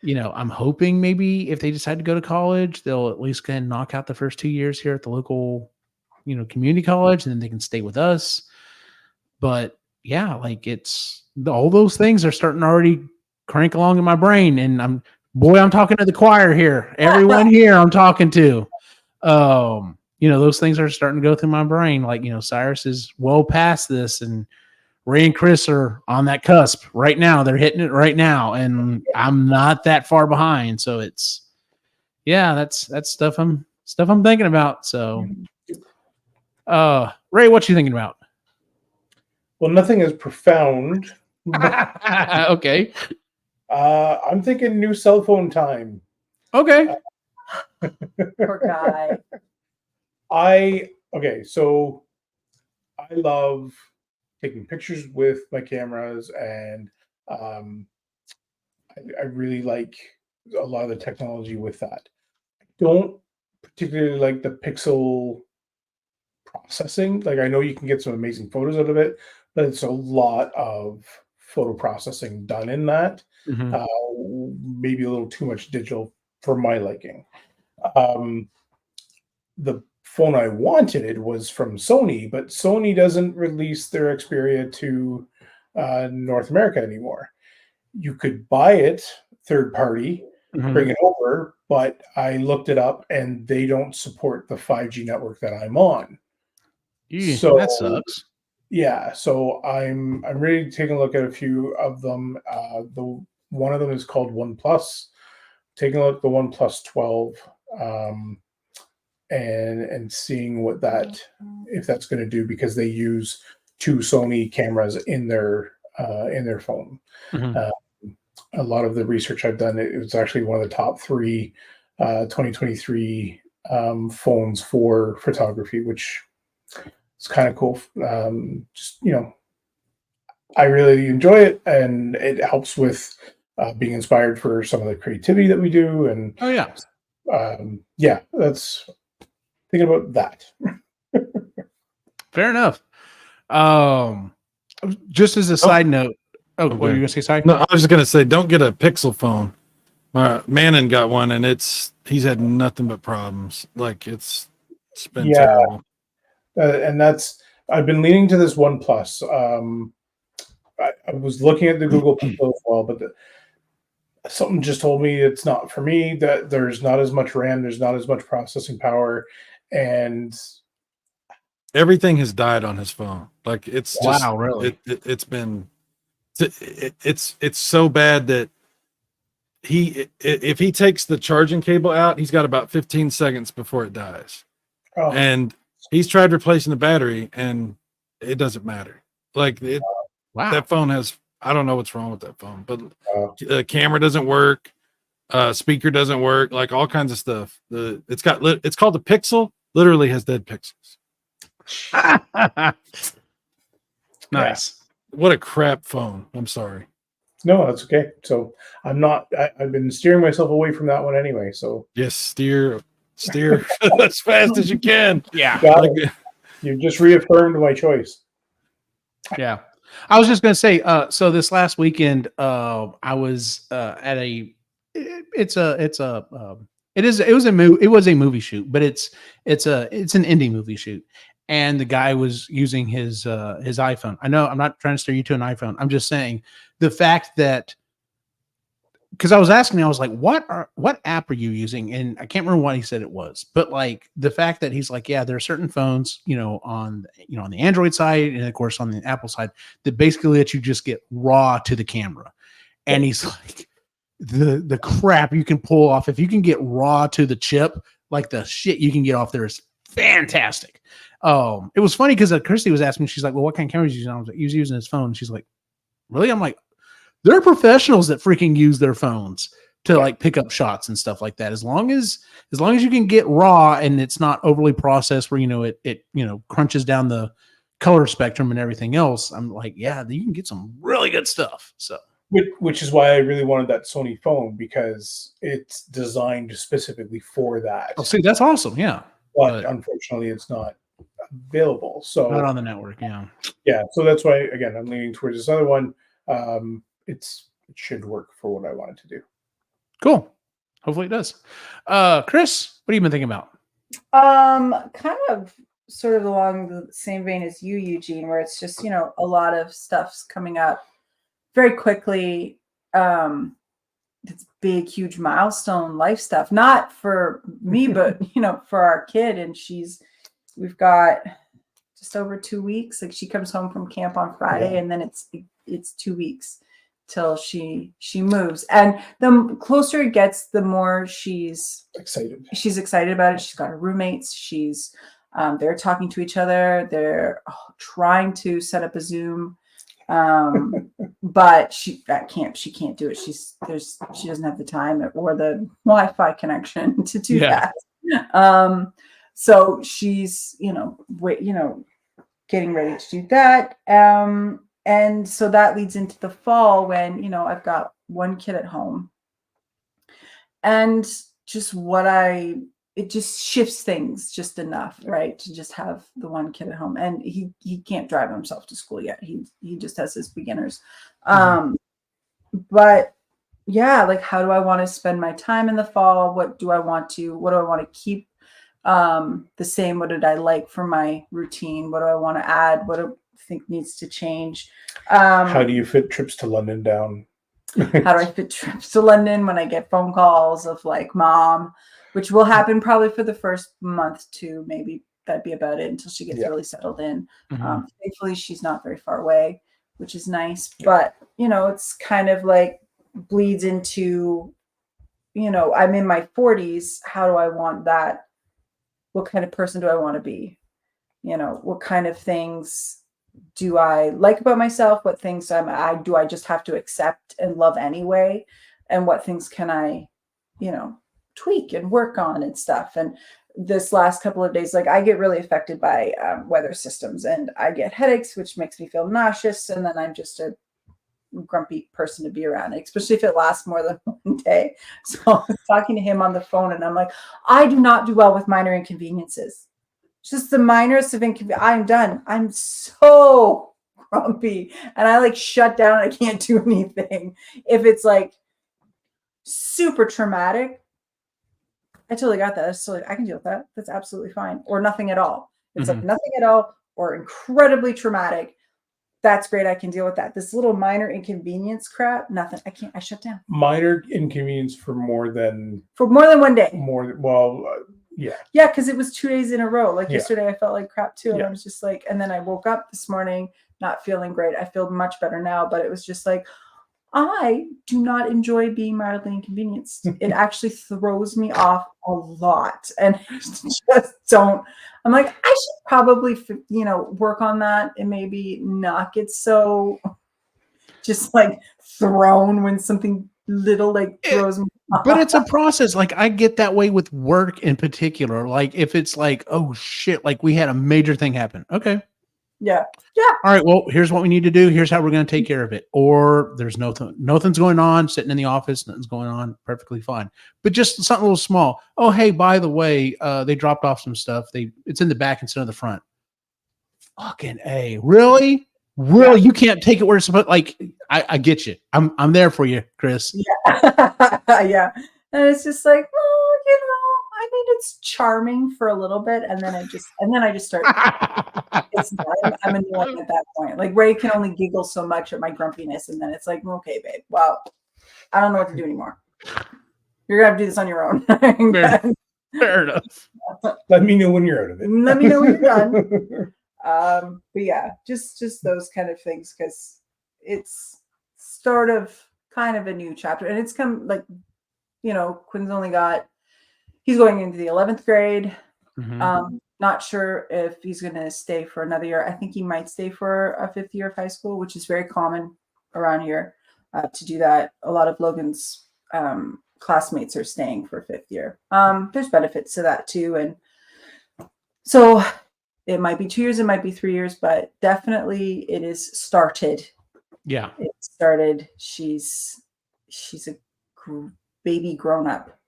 I'm hoping maybe if they decide to go to college, they'll at least kind of knock out the first 2 years here at the local, community college, and then they can stay with us. But yeah, like all those things are starting to already crank along in my brain, and I'm talking to the choir here. Everyone here I'm talking to. Those things are starting to go through my brain. Like, Cyrus is well past this, and Ray and Kris are on that cusp right now. They're hitting it right now, and I'm not that far behind. So that's stuff I'm thinking about. So, Ray, what you thinking about? Well, nothing is profound. Okay. I'm thinking new cell phone time. Okay. Poor guy. So I love taking pictures with my cameras, and I really like a lot of the technology with that. I don't particularly like the pixel processing. Like, I know you can get some amazing photos out of it, but it's a lot of photo processing done in that. Maybe a little too much digital for my liking. The phone I wanted was from Sony, but Sony doesn't release their Xperia to North America anymore. You could buy it third party, bring it over, but I looked it up and they don't support the 5G network that I'm on. So that sucks. Yeah, so I'm really taking a look at a few of them. The one of them is called OnePlus. Taking a look at the OnePlus 12, and seeing what if that's going to do, because they use 2 Sony cameras in their phone. A lot of the research I've done, it was actually one of the top 3 2023 phones for photography, which is kind of cool. I really enjoy it, and it helps with being inspired for some of the creativity that we do. And that's thinking about that. Fair enough. Just as a side note. Oh, what were you gonna say? Sorry. No, I was just gonna say, don't get a Pixel phone. Manon got one, and he's had nothing but problems. Like, it's been terrible. And I've been leaning to this OnePlus. I was looking at the Google Pixel as well, but something just told me it's not for me. That there's not as much RAM, there's not as much processing power, and everything has died on his phone. Like, it's just, wow, really? It's so bad that if he takes the charging cable out, he's got about 15 seconds before it dies. And he's tried replacing the battery, and it doesn't matter. Like, that phone has, I don't know what's wrong with that phone, but the camera doesn't work, speaker doesn't work, like all kinds of stuff. It's called the Pixel. Literally has dead pixels. Nice. What a crap phone. I'm sorry. No, that's okay. So I've been steering myself away from that one anyway. So yes, steer as fast as you can. Yeah. You just reaffirmed my choice. Yeah. I was just going to say, so this last weekend, I was at it was a movie shoot, but it's an indie movie shoot. And the guy was using his iPhone. I know I'm not trying to steer you to an iPhone. I'm just saying the fact that, because I was asking, I was like, what app are you using? And I can't remember what he said it was, but like the fact that he's like, yeah, there are certain phones, on the Android side and of course on the Apple side that basically let you just get raw to the camera. And he's like, the crap you can pull off if you can get raw to the chip, like the shit you can get off there is fantastic. It was funny because Christy was asking me, she's like, well, what kind of camera is he using? I was like, he was using his phone. And she's like, really? I'm like, there are professionals that freaking use their phones to like pick up shots and stuff like that. As long as you can get raw and it's not overly processed where, it crunches down the color spectrum and everything else. I'm like, yeah, you can get some really good stuff. So Which is why I really wanted that Sony phone, because it's designed specifically for that. Oh, see, that's awesome. Yeah. But unfortunately, it's not available. So not on the network. Yeah. Yeah. So that's why, again, I'm leaning towards this other one. It should work for what I wanted to do. Cool. Hopefully it does. Kris, what have you been thinking about? Kind of sort of along the same vein as you, Eugene, where it's just, a lot of stuff's coming up very quickly. It's big, huge milestone life stuff, not for me, but for our kid. And we've got just over 2 weeks. Like, she comes home from camp on Friday, and then it's 2 weeks till she moves. And the closer it gets, the more she's excited about it. She's got her roommates. They're talking to each other. They're trying to set up a Zoom. But at camp, she can't do it. She doesn't have the time or the Wi-Fi connection to do that. So she's, getting ready to do that. And so that leads into the fall when, I've got one kid at home, and just it just shifts things just enough, right? To just have the one kid at home, and he can't drive himself to school yet. He just has his beginners. But yeah, like, how do I want to spend my time in the fall? What do I want to keep the same? What did I like for my routine? What do I want to add? What do I think needs to change? How do you fit trips to London down? How do I fit trips to London when I get phone calls of like, Mom, which will happen probably for the first month to maybe that'd be about it until she gets really settled in. Thankfully, she's not very far away, which is nice. But, it's kind of like bleeds into, I'm in my 40s. How do I want that? What kind of person do I want to be? What kind of things do I like about myself? What things do I just have to accept and love anyway? And what things can I, tweak and work on and stuff? And this last couple of days, like, I get really affected by weather systems, and I get headaches, which makes me feel nauseous. And then I'm just a grumpy person to be around, especially if it lasts more than one day. So I was talking to him on the phone, and I'm like, I do not do well with minor inconveniences. Just the minorest of inconvenience. I'm done. I'm so grumpy, and I like shut down. I can't do anything. If it's like super traumatic, I totally got that. I can deal with that. That's absolutely fine. Or nothing at all. It's like nothing at all or incredibly traumatic. That's great. I can deal with that. This little minor inconvenience crap, nothing. I shut down. Minor inconvenience for more than 1 day. Yeah. Yeah, because it was 2 days in a row. Like yesterday, I felt like crap too. And I was just like, and then I woke up this morning not feeling great. I feel much better now, but it was just like, I do not enjoy being mildly inconvenienced. It actually throws me off a lot. And I just don't. I'm like, I should probably, work on that and maybe not get so just like thrown when something little like throws me off. But it's a process. Like, I get that way with work in particular. Like, if it's like, oh shit, like we had a major thing happen. Okay. Yeah. All right. Well, here's what we need to do. Here's how we're going to take care of it. Or there's nothing's going on, sitting in the office, nothing's going on, perfectly fine. But just something a little small. Oh, hey, by the way, they dropped off some stuff. It's in the back instead of the front. Fucking A. Really? Really? Yeah. You can't take it where it's supposed. Like, I get you. I'm there for you, Kris. Yeah. Yeah. And it's just like, I mean, it's charming for a little bit, and then I just start. I'm annoying at that point. Like, Ray can only giggle so much at my grumpiness, and then it's like, okay, babe. Well, I don't know what to do anymore. You're gonna have to do this on your own. Fair enough. Let me know when you're out of it. Let me know when you're done. But yeah, just those kind of things, because it's sort of kind of a new chapter, and it's come like, Quinn's he's going into the 11th grade. Not sure if he's going to stay for another year. I think he might stay for a 5th year of high school, which is very common around here to do that. A lot of Logan's classmates are staying for 5th year. There's benefits to that too. And so it might be 2 years, it might be 3 years, but definitely it is started Yeah. It started. She's a baby grown up.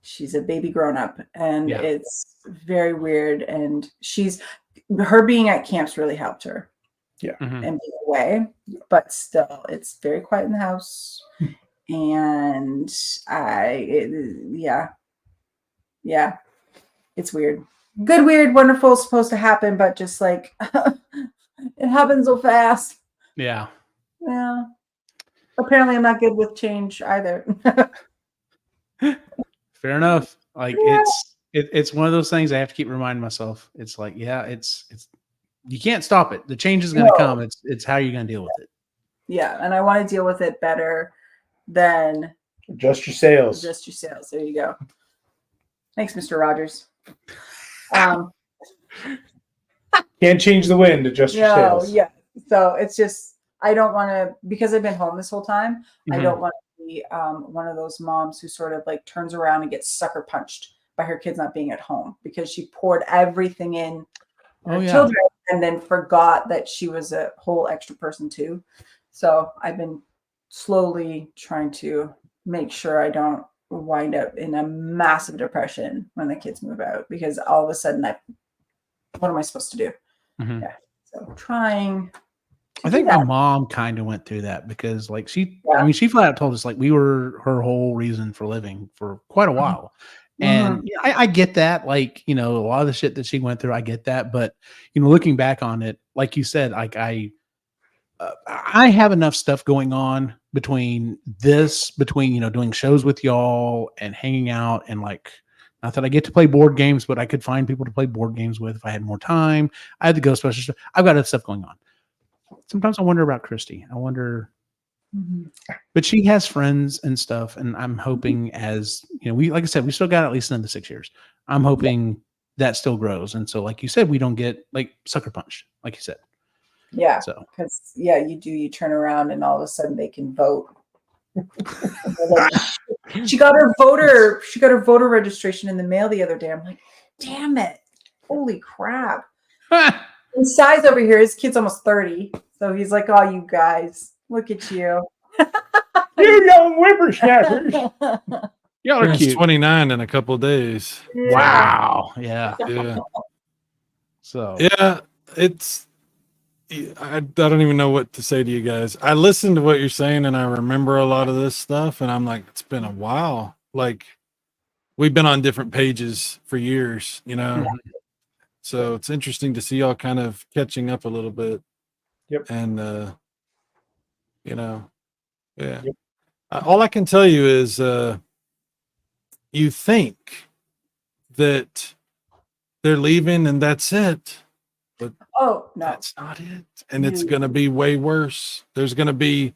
She's a baby grown up, and Yeah. it's very weird. And her being at camps really helped her. Yeah. Mhm. And being away, but still, it's very quiet in the house. And yeah, it's weird. Good, weird, wonderful is supposed to happen, but just like it happens so fast. Yeah. Yeah. Apparently, I'm not good with change either. Fair enough. Like Yeah. it's one of those things I have to keep reminding myself. It's like, yeah, it's you can't stop it. The change is going to come. It's how you're going to deal with it. Yeah, and I want to deal with it better than Adjust your sails. Adjust your sails. There you go. Thanks, Mr. Rogers. Can't change the wind. Adjust your sails. Yeah. So it's just I don't want to, because I've been home this whole time. I Mhm. don't want to be one of those moms who sort of like turns around and gets sucker punched by her kids not being at home because she poured everything in her children and then forgot that she was a whole extra person too. So I've been slowly trying to make sure I don't wind up in a massive depression when the kids move out, because all of a sudden what am I supposed to do? Mhm. Yeah. So trying. I think my mom kind of went through that because like she flat out told us like we were her whole reason for living for quite a while. And I get that, like, you know, a lot of the shit that she went through, I get that. But, you know, looking back on it, like you said, like I have enough stuff going on between, you know, doing shows with y'all and hanging out, and like, not that I get to play board games, but I could find people to play board games with if I had more time. I had the Ghostbusters stuff. I've got other stuff going on. Sometimes I wonder about Christy. I wonder, but she has friends and stuff, and I'm hoping, as you know, like I said, we still got at least another 6 years. I'm hoping that still grows, and so, like you said, we don't get like sucker punched, like you said. Yeah. So because you turn around and all of a sudden they can vote. She got her voter registration in the mail the other day. I'm like, damn it. Holy crap. And Si's over here, his kid's almost 30. So he's like, oh, you guys, look at you. You young whippersnappers. Y'all are cute. 29 in a couple of days. Wow. Yeah. Yeah. So yeah, I don't even know what to say to you guys. I listened to what you're saying and I remember a lot of this stuff, and I'm like, it's been a while. Like, we've been on different pages for years, you know. So it's interesting to see y'all kind of catching up a little bit. Yep. And you know, yeah. Yep. All I can tell you is you think that they're leaving and that's it. But oh, no. That's not it. And it's going to be way worse. There's going to be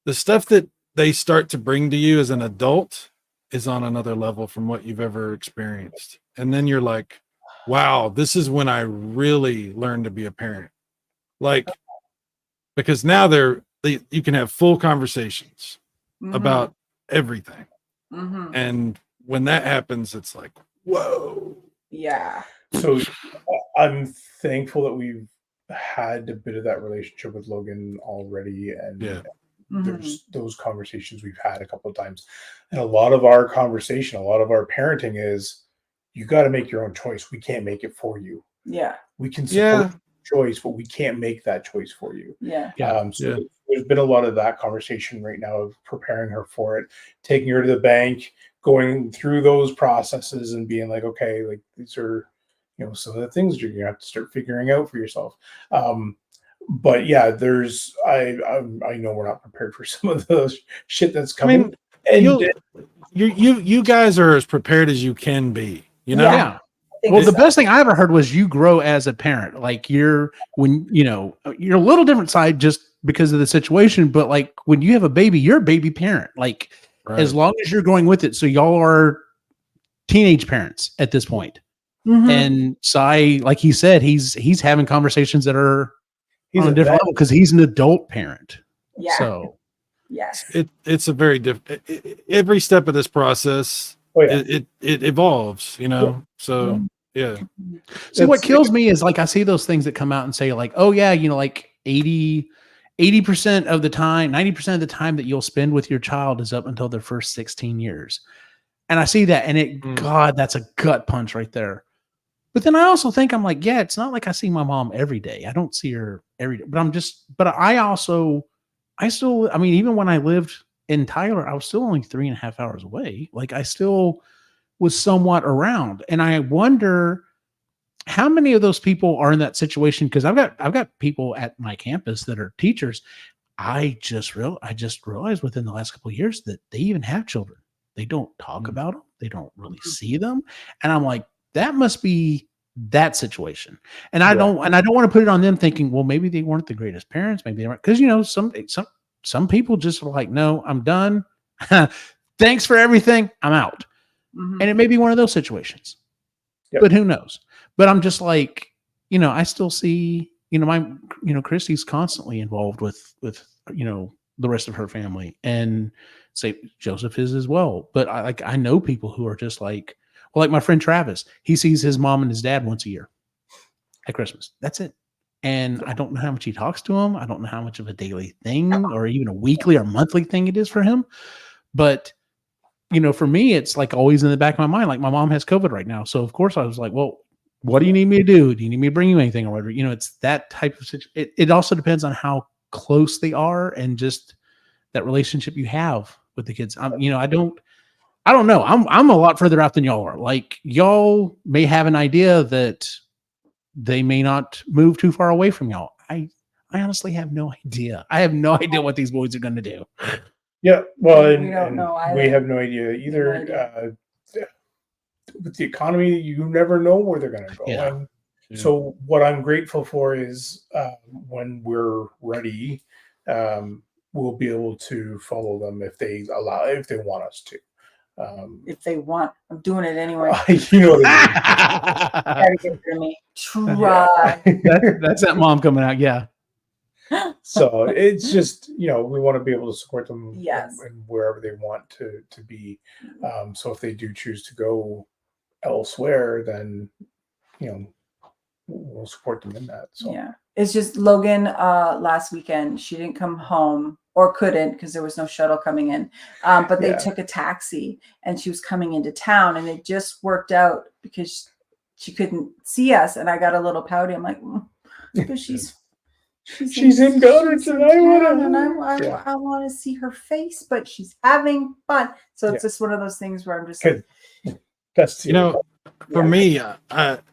the stuff that they start to bring to you as an adult is on another level from what you've ever experienced. And then you're like, wow, this is when I really learned to be a parent. Like, because now you can have full conversations about everything. And when that happens, it's like, whoa. Yeah. So I'm thankful that we've had a bit of that relationship with Logan already. And there's those conversations we've had a couple of times. And a lot of our conversation, a lot of our parenting is, you got to make your own choice. We can't make it for you. Yeah. We can support your choice, but we can't make that choice for you. Yeah. So there's been a lot of that conversation right now of preparing her for it, taking her to the bank, going through those processes and being like, okay, like these are, you know, some of the things you're going to have to start figuring out for yourself. But yeah, I know we're not prepared for some of the shit that's coming. I mean, you guys are as prepared as you can be, you know? Yeah. Well, the best thing I ever heard was you grow as a parent. Like you're a little different side just because of the situation, but like when you have a baby, you're a baby parent. Like as long as you're going with it. So y'all are teenage parents at this point. And Cy, like he said, he's having conversations that are on a different level because he's an adult parent. Yeah. So yes, it's a very different. Every step of this process, it evolves, you know. So yeah. See, what kills me is like I see those things that come out and say like, oh yeah, you know, like 80 80% of the time, 90% of the time that you'll spend with your child is up until their first 16 years. And I see that, and God, that's a gut punch right there. But then I also think, I'm like, yeah, it's not like I see my mom every day. I don't see her every day, but I mean, even when I lived in Tyler, I was still only 3.5 hours away. Like, I still was somewhat around. And I wonder how many of those people are in that situation. Because I've got people at my campus that are teachers. I just realized within the last couple of years that they even have children. They don't talk about them. They don't really see them. And I'm like, that must be that situation. And I don't want to put it on them thinking, well, maybe they weren't the greatest parents. Maybe they weren't. Because, some people just are like, no, I'm done. Thanks for everything. I'm out. Mm-hmm. And it may be one of those situations. Yep. But who knows? But I'm just like, I still see, Christy's constantly involved with the rest of her family, and say Joseph is as well. But I know people who are just like, well, like my friend Travis, he sees his mom and his dad once a year at Christmas. That's it. And I don't know how much he talks to him. I don't know how much of a daily thing or even a weekly or monthly thing it is for him. But, for me, it's like always in the back of my mind, like my mom has COVID right now. So of course I was like, well, what do you need me to do? Do you need me to bring you anything or whatever? It's that type of situation. It also depends on how close they are and just that relationship you have with the kids. I don't know. I'm a lot further out than y'all are. Like, y'all may have an idea that they may not move too far away from y'all. I honestly have no idea. I have no idea what these boys are going to do. Yeah, well, we don't know either. We have no idea either. With the economy, you never know where they're going to go. Yeah. So what I'm grateful for is when we're ready, we'll be able to follow them if they want us to. If they want, I'm doing it anyway. You know what I mean? Try to get to me. Try. That's that mom coming out. Yeah. So it's just, we want to be able to support them and wherever they want to be. So if they do choose to go elsewhere, then, we'll support them in that. So yeah, it's just Logan last weekend, she didn't come home or couldn't because there was no shuttle coming in. But they took a taxi and she was coming into town, and it just worked out because she couldn't see us. And I got a little pouty. I'm like, because she's in Ghana tonight, and I want to see her face, but she's having fun. So it's just one of those things where I'm just like, that's for me,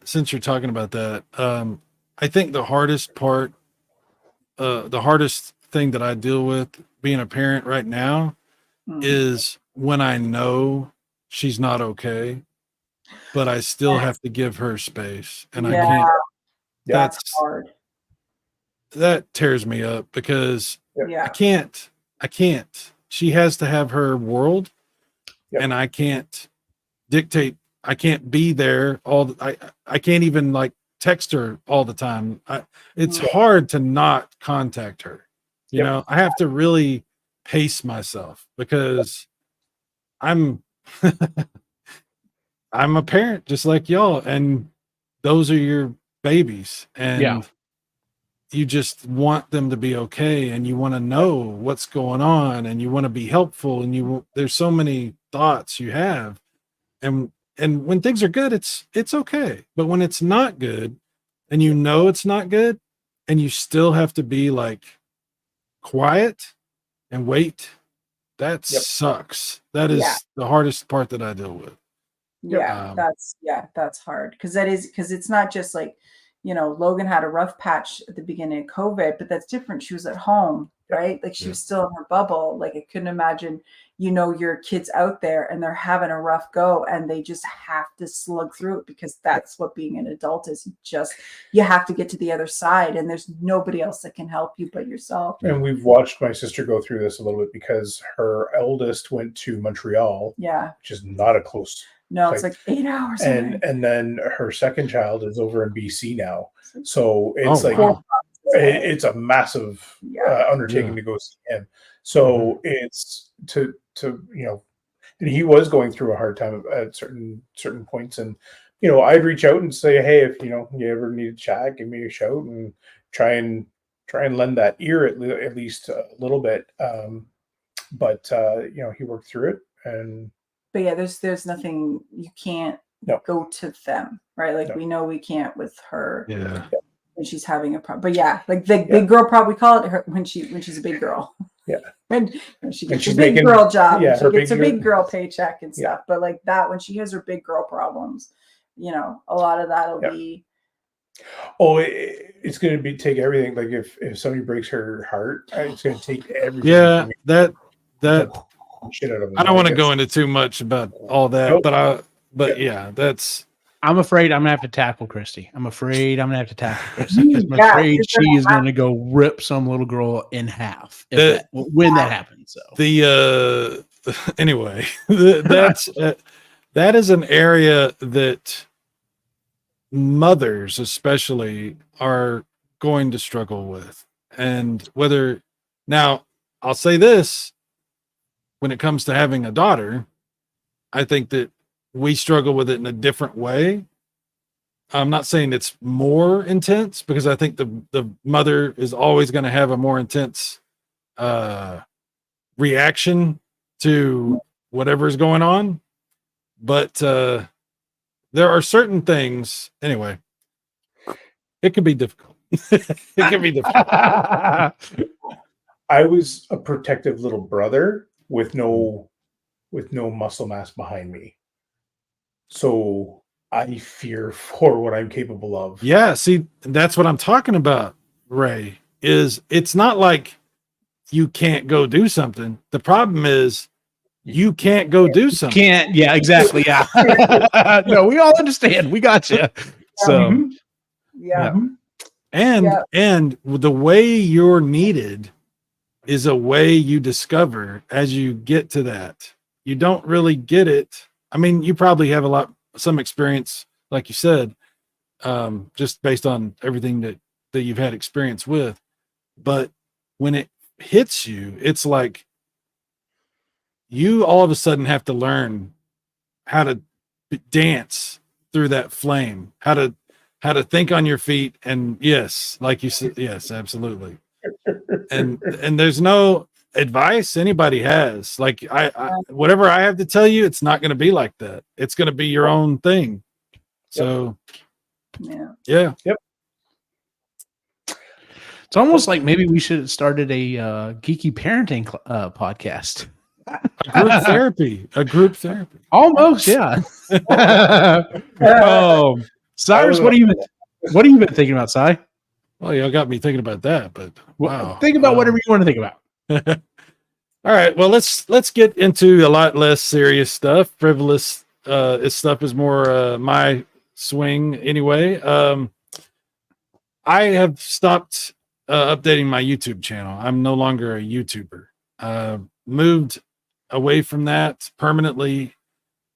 since you're talking about that, I think the hardest part, the hardest thing that I deal with being a parent right now is when I know she's not okay, but I still have to give her space, and I can't. That's hard. That tears me up because I can't. She has to have her world, and I can't dictate. I can't be there I can't even like text her all the time. It's hard to not contact her. You know, I have to really pace myself because I'm I'm a parent just like y'all, and those are your babies, and you just want them to be okay, and you want to know what's going on, and you want to be helpful, and there's so many thoughts you have, and when things are good, it's okay. But when it's not good, and it's not good, and you still have to be like quiet and wait, that sucks. That is the hardest part that I deal with. That's hard because it's not just like, Logan had a rough patch at the beginning of COVID, but that's different. She was at home, right? Like she was still in her bubble. Like I couldn't imagine, your kids out there and they're having a rough go and they just have to slug through it because that's what being an adult is. You have to get to the other side and there's nobody else that can help you but yourself. And we've watched my sister go through this a little bit because her eldest went to Montreal, which is not a close. No, it's like 8 hours. And then her second child is over in BC now. So it's it's a massive undertaking to go see him. So it's to and he was going through a hard time at certain points. And, I'd reach out and say, hey, if, you ever need a chat, give me a shout and try and try and lend that ear at least a little bit. But he worked through it, and but yeah, there's nothing you can't go to them, right? Like we know we can't with her. Yeah. When she's having a problem, but yeah, like the big girl problem, we call it her when she's a big girl. Yeah. When she gets she's a big making, girl job, yeah, she gets a big girl paycheck and stuff. Yeah. But like that, when she has her big girl problems, a lot of that'll be. Oh, it's going to take everything. Like if somebody breaks her heart, it's going to take everything. Yeah, that shit out of them. I don't want to go into too much about all that, but yeah, that's. I'm afraid I'm gonna have to tackle Christy. I'm afraid I'm gonna have to tackle Christy because I'm afraid she is gonna go rip some little girl in half when that happens. So Anyway, that's that is an area that mothers especially are going to struggle with, and now I'll say this: when it comes to having a daughter, I think that we struggle with it in a different way. I'm not saying it's more intense, because I think the mother is always going to have a more intense reaction to whatever is going on. But there are certain things, anyway, it can be difficult. It can be difficult. I was a protective little brother with no muscle mass behind me. So I fear for what I'm capable of. Yeah, see, that's what I'm talking about, Ray, is it's not like you can't go do something. The problem is you can't go do something. Can't, yeah, exactly. Yeah. No, we all understand. We got you. So and the way you're needed is a way you discover as you get to that. You don't really get it. I mean, you probably have some experience, like you said, just based on everything that you've had experience with. But when it hits you, it's like you all of a sudden have to learn how to dance through that flame, how to think on your feet. And yes, like you said, yes, absolutely. And there's no advice anybody has. Like I whatever I have to tell you, it's not going to be like that. It's going to be your own thing. So yeah. Yep. It's almost like maybe we should have started a geeky parenting podcast. A group therapy. Almost, yeah. Cyrus, what have you been thinking about, Cy? Well, y'all got me thinking about that, but wow. Think about whatever you want to think about. All right. Well, let's get into a lot less serious stuff. Frivolous stuff is more my swing anyway. I have stopped updating my YouTube channel. I'm no longer a YouTuber. Moved away from that permanently.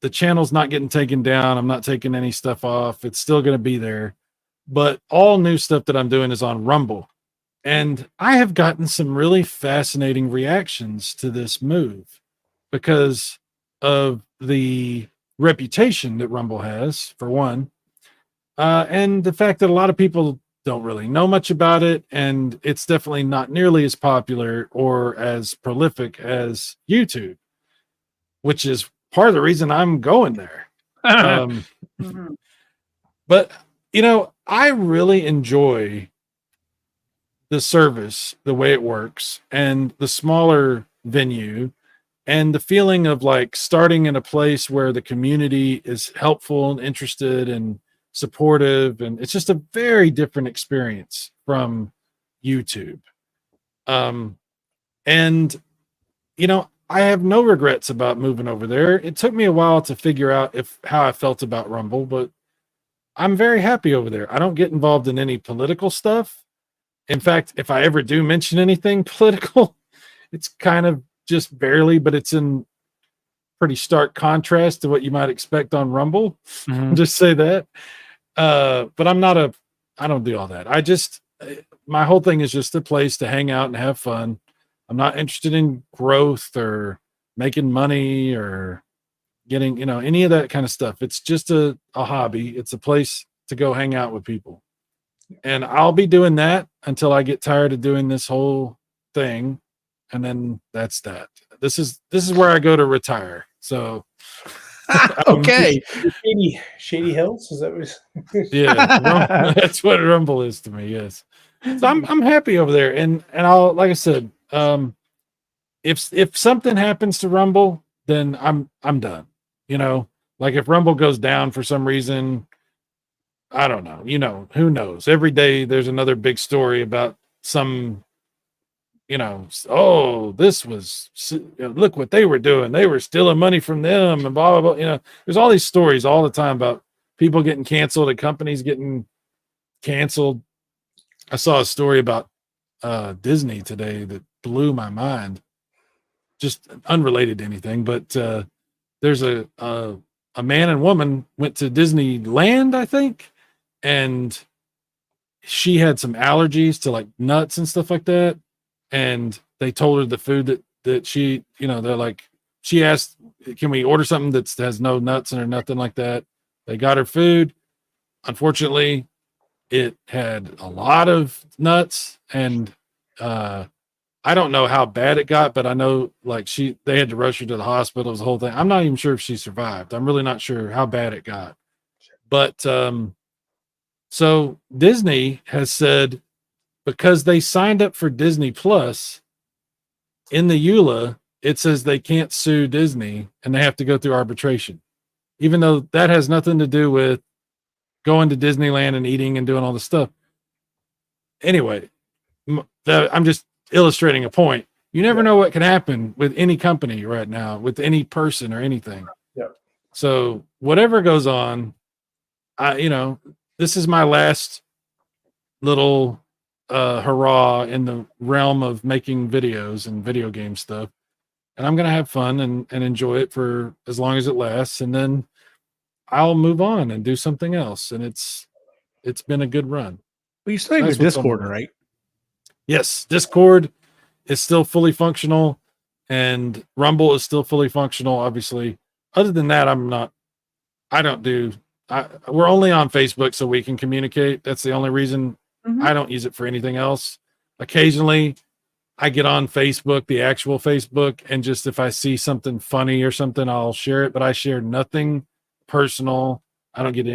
The channel's not getting taken down. I'm not taking any stuff off. It's still going to be there. But all new stuff that I'm doing is on Rumble. And I have gotten some really fascinating reactions to this move because of the reputation that Rumble has, for one, and the fact that a lot of people don't really know much about it, and it's definitely not nearly as popular or as prolific as YouTube, which is part of the reason I'm going there. But, I really enjoy the service, the way it works, and the smaller venue, and the feeling of like starting in a place where the community is helpful and interested and supportive, and it's just a very different experience from YouTube. And I have no regrets about moving over there. It took me a while to figure out how I felt about Rumble, but I'm very happy over there. I don't get involved in any political stuff. In fact, if I ever do mention anything political, it's kind of just barely, but it's in pretty stark contrast to what you might expect on Rumble. Just say that. But I don't do all that. My whole thing is just a place to hang out and have fun. I'm not interested in growth or making money or getting, any of that kind of stuff. It's just a hobby. It's a place to go hang out with people. And I'll be doing that until I get tired of doing this whole thing. And then that's that. This is where I go to retire. So Okay. Shady Hills, is that what yeah, that's what Rumble is to me. Yes. So I'm happy over there. And I'll, like I said, if something happens to Rumble, then I'm done. You know, like if Rumble goes down for some reason, I don't know. You know, who knows? Every day there's another big story about some, you know, oh, this was, look what they were doing. They were stealing money from them and blah, blah, blah. You know, there's all these stories all the time about people getting canceled and companies getting canceled. I saw a story about Disney today that blew my mind. Just unrelated to anything, but there's a man and woman went to Disneyland, I think, and she had some allergies to like nuts and stuff like that. And they told her the food that she, you know, they're like, she asked, can we order something that has no nuts in or nothing like that? They got her food. Unfortunately, it had a lot of nuts, and I don't know how bad it got, but I know like they had to rush her to the hospital. It was the whole thing. I'm not even sure if she survived. I'm really not sure how bad it got. But so Disney has said, because they signed up for Disney Plus, in the EULA, it says they can't sue Disney and they have to go through arbitration, even though that has nothing to do with going to Disneyland and eating and doing all the stuff. Anyway, I'm just illustrating a point. You never know what can happen with any company right now, with any person or anything. Yeah. So whatever goes on, this is my last little hurrah in the realm of making videos and video game stuff. And I'm going to have fun and enjoy it for as long as it lasts. And then I'll move on and do something else. And it's been a good run. Well, you still have your Discord, right? Yes. Discord is still fully functional, and Rumble is still fully functional, obviously. Other than that, we're only on Facebook so we can communicate. That's the only reason. I don't use it for anything else. Occasionally I get on Facebook, the actual Facebook, and just if I see something funny or something, I'll share it, but I share nothing personal. I don't get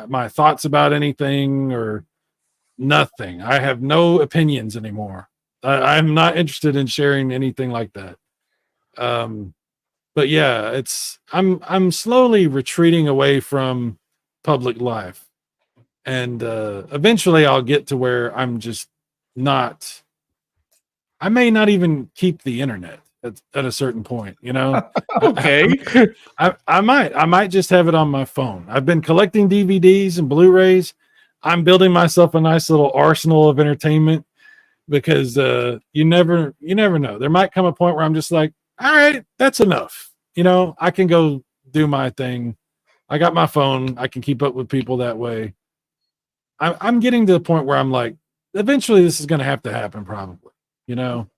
my thoughts about anything or nothing. I have no opinions anymore. I'm not interested in sharing anything like that. But yeah, I'm slowly retreating away from public life. And eventually I'll get to where I'm just not, I may not even keep the internet at a certain point, you know? Okay. I might just have it on my phone. I've been collecting DVDs and Blu-rays. I'm building myself a nice little arsenal of entertainment because you never know. There might come a point where I'm just like, all right, that's enough. You know, I can go do my thing. I got my phone. I can keep up with people that way. I'm getting to the point where I'm like, eventually this is going to have to happen probably, you know.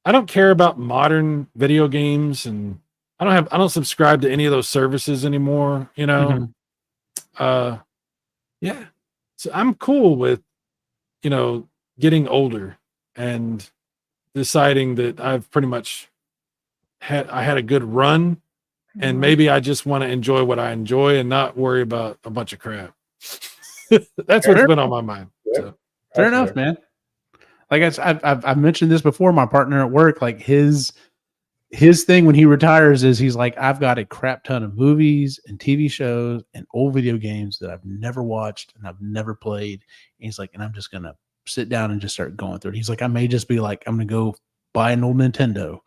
I don't care about modern video games, and I don't subscribe to any of those services anymore, you know. Yeah. So I'm cool with, you know, getting older and deciding that I've pretty much had a good run, and maybe I just want to enjoy what I enjoy and not worry about a bunch of crap. That's what's been on my mind. So. Fair enough, man. Like I've mentioned this before. My partner at work, like his thing when he retires is he's like, I've got a crap ton of movies and TV shows and old video games that I've never watched and I've never played. And he's like, and I'm just gonna sit down and just start going through it. He's like, I may just be like, I'm gonna go buy an old Nintendo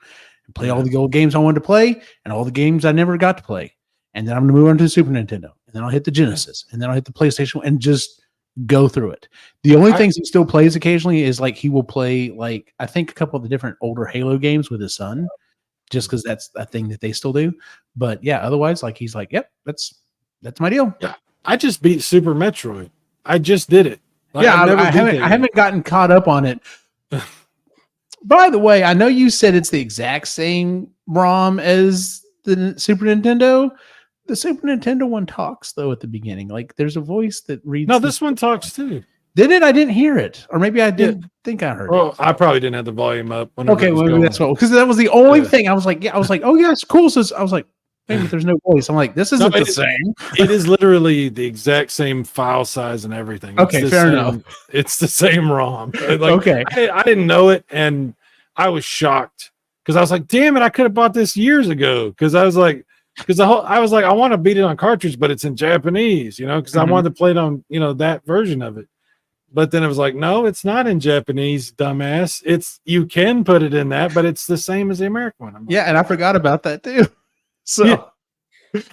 and play all the old games I wanted to play and all the games I never got to play. And then I'm going to move on to the Super Nintendo. And then I'll hit the Genesis. And then I'll hit the PlayStation and just go through it. The only things he still plays occasionally is like he will play, like, I think a couple of the different older Halo games with his son, just because that's a thing that they still do. But yeah, otherwise, like he's like, yep, that's my deal. Yeah. I just beat Super Metroid. I just did it. Like, yeah, I haven't gotten caught up on it. By the way, I know you said it's the exact same ROM as the Super Nintendo. the Super Nintendo one talks though at the beginning. Like there's a voice that reads. No, this one talks too. Did it? I didn't hear it, or maybe I didn't think I heard Well, it. I probably didn't have the volume up. Okay, well, maybe that's what, because that was the only thing I was like, oh yeah, it's cool. So I was like, hey, but there's no voice. I'm like, this isn't the same. It is literally the exact same file size and everything. Okay, fair enough. It's the same ROM. Like, okay, I didn't know it, and I was shocked because I was like, damn it, I could have bought this years ago. Because I was like, I want to beat it on cartridge, but it's in Japanese, because I wanted to play it on, that version of it. But then it was like, no, it's not in Japanese, dumbass. You can put it in that, but it's the same as the American one. Yeah, and I forgot about that too. So,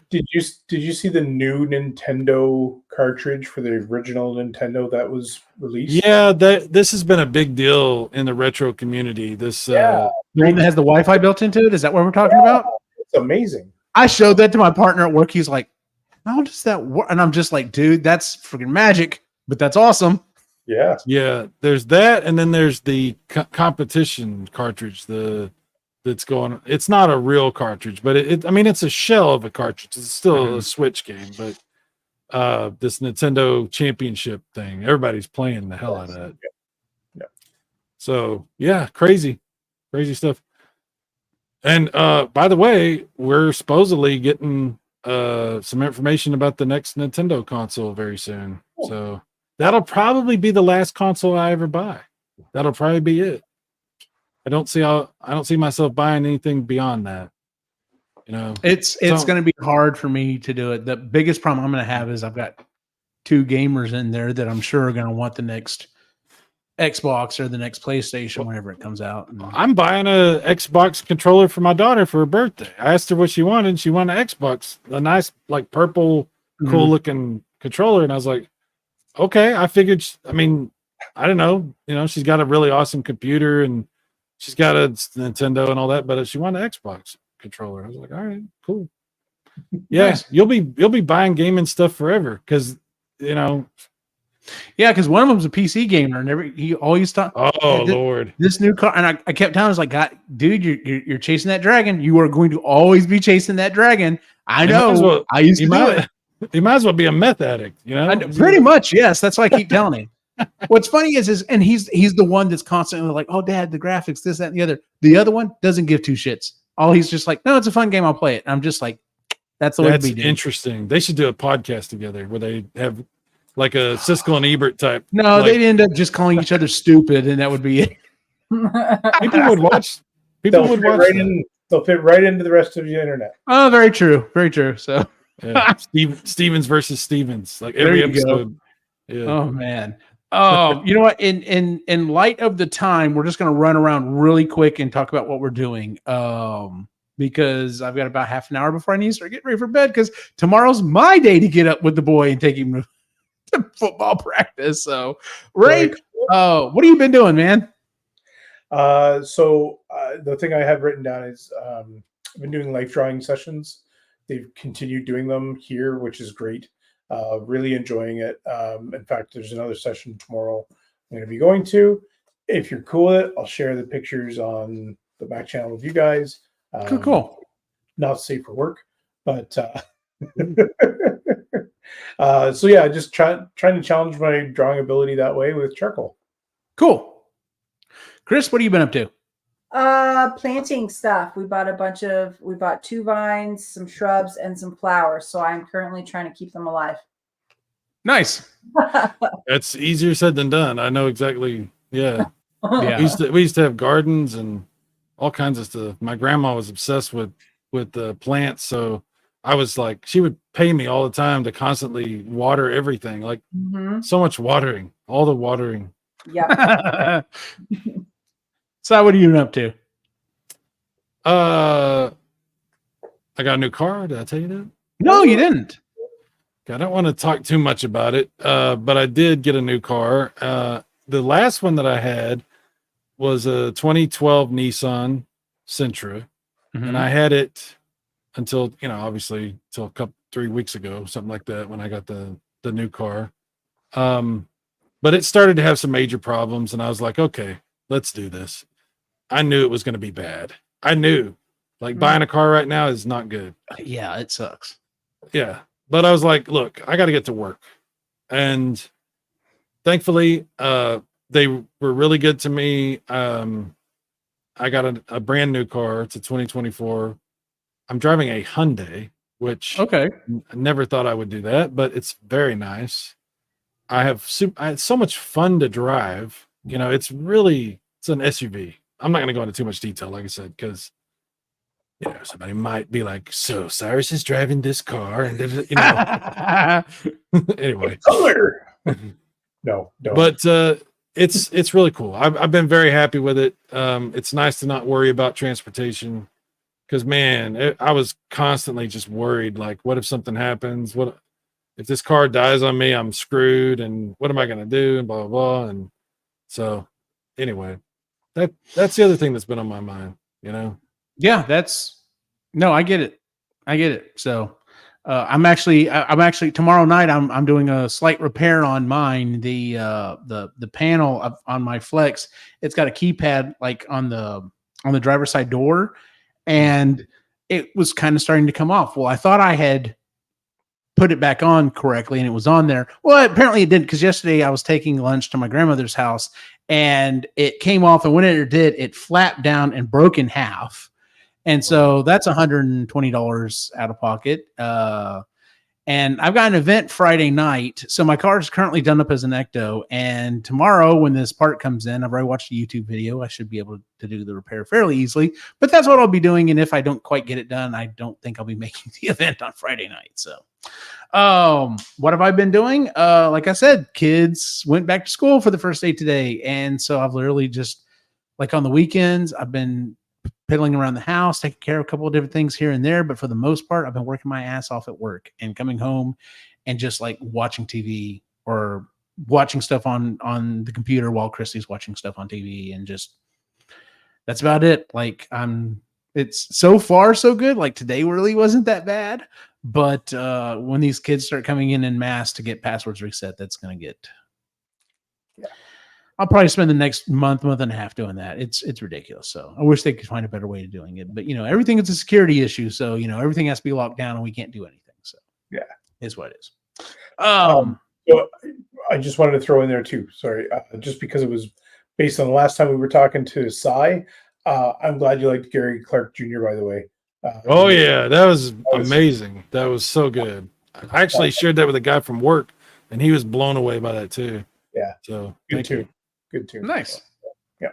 did you see the new Nintendo cartridge for the original Nintendo that was released? Yeah, this has been a big deal in the retro community. This the one that has the Wi-Fi built into it. Is that what we're talking about? It's amazing. I showed that to my partner at work. He's like, "How does that work?" And I'm just like, "Dude, that's freaking magic!" But that's awesome. Yeah. There's that, and then there's the competition cartridge. That's going. It's not a real cartridge, but it's a shell of a cartridge. It's still a Switch game, but this Nintendo Championship thing, everybody's playing the hell out of that. Yeah. So yeah, crazy stuff. And by the way, we're supposedly getting some information about the next Nintendo console very soon. Cool. So that'll probably be the last console I ever buy. That'll probably be it. I don't see myself buying anything beyond that. It's going to be hard for me to do it. The biggest problem I'm going to have is I've got two gamers in there that I'm sure are going to want the next Xbox or the next PlayStation whenever it comes out. I'm buying a Xbox controller for my daughter for her birthday. I asked her what she wanted, and she wanted an Xbox, a nice like purple, cool looking controller, and I was like, okay. I figured. I don't know. She's got a really awesome computer and she's got a Nintendo and all that, but she wanted an Xbox controller. I was like, all right, cool. Yeah, nice. You'll be buying gaming stuff forever because Yeah, because one of them's a PC gamer, and he always thought, "Oh Lord, this new car." And I kept telling him, "I was like, God, dude, you're chasing that dragon. You are going to always be chasing that dragon." I know. I used to do it. You might as well be a meth addict, Pretty much, yes. That's why I keep telling him. What's funny is, and he's the one that's constantly like, "Oh, Dad, the graphics, this, that, and the other." The other one doesn't give two shits. All he's just like, "No, it's a fun game. I'll play it." And I'm just like, "That's the way to be." Doing. Interesting. They should do a podcast together where they have. Like a Siskel and Ebert type. No, they'd end up just calling each other stupid, and that would be it. People would watch. They'll fit right into the rest of the internet. Oh, very true. Very true. So, Stevens versus Stevens, like every episode. Yeah. Oh man. Oh, you know what? In light of the time, we're just going to run around really quick and talk about what we're doing. Because I've got about half an hour before I need to start getting ready for bed. Because tomorrow's my day to get up with the boy and take him to football practice. So Ray, what have you been doing, man? So the thing I have written down is I've been doing life drawing sessions. They've continued doing them here, which is great. Really enjoying it. In fact, there's another session tomorrow I'm going to be going to. If you're cool with it, I'll share the pictures on the back channel with you guys. Cool. Not safe for work, but so yeah, just trying to challenge my drawing ability that way with charcoal. Cool. Kris, what have you been up to? Planting stuff. We bought 2 vines, some shrubs, and some flowers. So I'm currently trying to keep them alive. Nice. That's easier said than done. I know exactly. Yeah. Yeah. We used to have gardens and all kinds of stuff. My grandma was obsessed with the plants, so I was like, she would pay me all the time to constantly water everything. Like so much watering, all the watering. Yeah. So what are you up to? I got a new car. Did I tell you that? No, you didn't. I don't want to talk too much about it, but I did get a new car. The last one that I had was a 2012 Nissan Sentra, and I had it until, obviously till 3 weeks ago, something like that, when I got the new car. But it started to have some major problems, and I was like, okay, let's do this. I knew it was going to be bad. I knew, buying a car right now is not good. Yeah, it sucks. Yeah. But I was like, look, I got to get to work. And thankfully, they were really good to me. I got a brand new car. It's a 2024. I'm driving a Hyundai, which Okay. I never thought I would do that, but it's very nice. I had so much fun to drive. You know, it's an SUV. I'm not going to go into too much detail, like I said, because somebody might be like, so Cyrus is driving this car, and anyway. Color. No, don't. But it's really cool. I've been very happy with it. It's nice to not worry about transportation, because man, I was constantly just worried. Like, what if something happens? What if this car dies on me? I'm screwed, and what am I going to do? And blah blah blah. And so, anyway, that's the other thing that's been on my mind. Yeah, I get it. So I'm actually tomorrow night I'm doing a slight repair on mine. The panel on my Flex, it's got a keypad like on the driver's side door, and it was kind of starting to come off. Well, I thought I had put it back on correctly and it was on there. Well, apparently it didn't, because yesterday I was taking lunch to my grandmother's house and it came off, and when it did, it flapped down and broke in half. And so that's $120 out of pocket. And I've got an event Friday night. So my car is currently done up as an Ecto. And tomorrow, when this part comes in, I've already watched a YouTube video. I should be able to do the repair fairly easily. But that's what I'll be doing. And if I don't quite get it done, I don't think I'll be making the event on Friday night. So what have I been doing? Like I said, kids went back to school for the first day today. And so I've literally just, like on the weekends, I've been piddling around the house, taking care of a couple of different things here and there. But for the most part, I've been working my ass off at work and coming home and just like watching TV or watching stuff on the computer while Christy's watching stuff on TV. And just, that's about it. Like it's so far so good. Like today really wasn't that bad. But when these kids start coming in mass to get passwords reset, that's going to get... I'll probably spend the next month and a half doing that. It's ridiculous. So I wish they could find a better way of doing it. But everything is a security issue. So everything has to be locked down and we can't do anything. So yeah, is what it is. So I just wanted to throw in there too. Sorry, just because it was based on the last time we were talking to Cy. I'm glad you liked Gary Clark Jr. By the way. Oh yeah, that was amazing. That was so good. I actually shared that with a guy from work, and he was blown away by that too. Yeah. So good too. Good too. Nice. Yeah.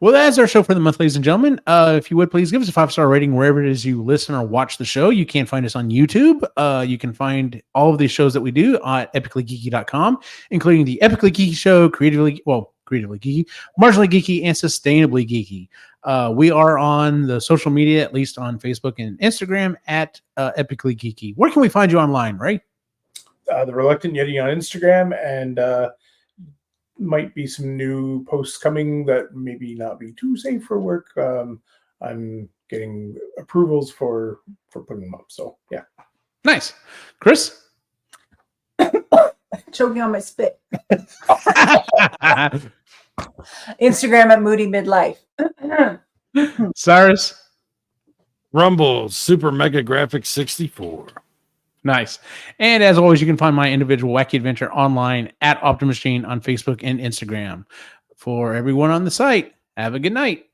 Well, that's our show for the month, ladies and gentlemen. If you would please give us a 5-star rating wherever it is you listen or watch the show. You can find us on YouTube. You can find all of these shows that we do at epicallygeeky.com, including the Epically Geeky Show, Creatively Geeky, Marginally Geeky, and Sustainably Geeky. We are on the social media, at least on Facebook and Instagram, at Epically Geeky. Where can we find you online, right? The Reluctant Yeti on Instagram, and might be some new posts coming that maybe not be too safe for work. I'm getting approvals for putting them up. So yeah. Nice. Kris? Choking on my spit. Instagram at Moody Midlife. Cyrus? Rumble Super Mega Graphics 64. Nice. And as always, you can find my individual wacky adventure online at Optimus Gene on Facebook and Instagram. For everyone on the site, have a good night.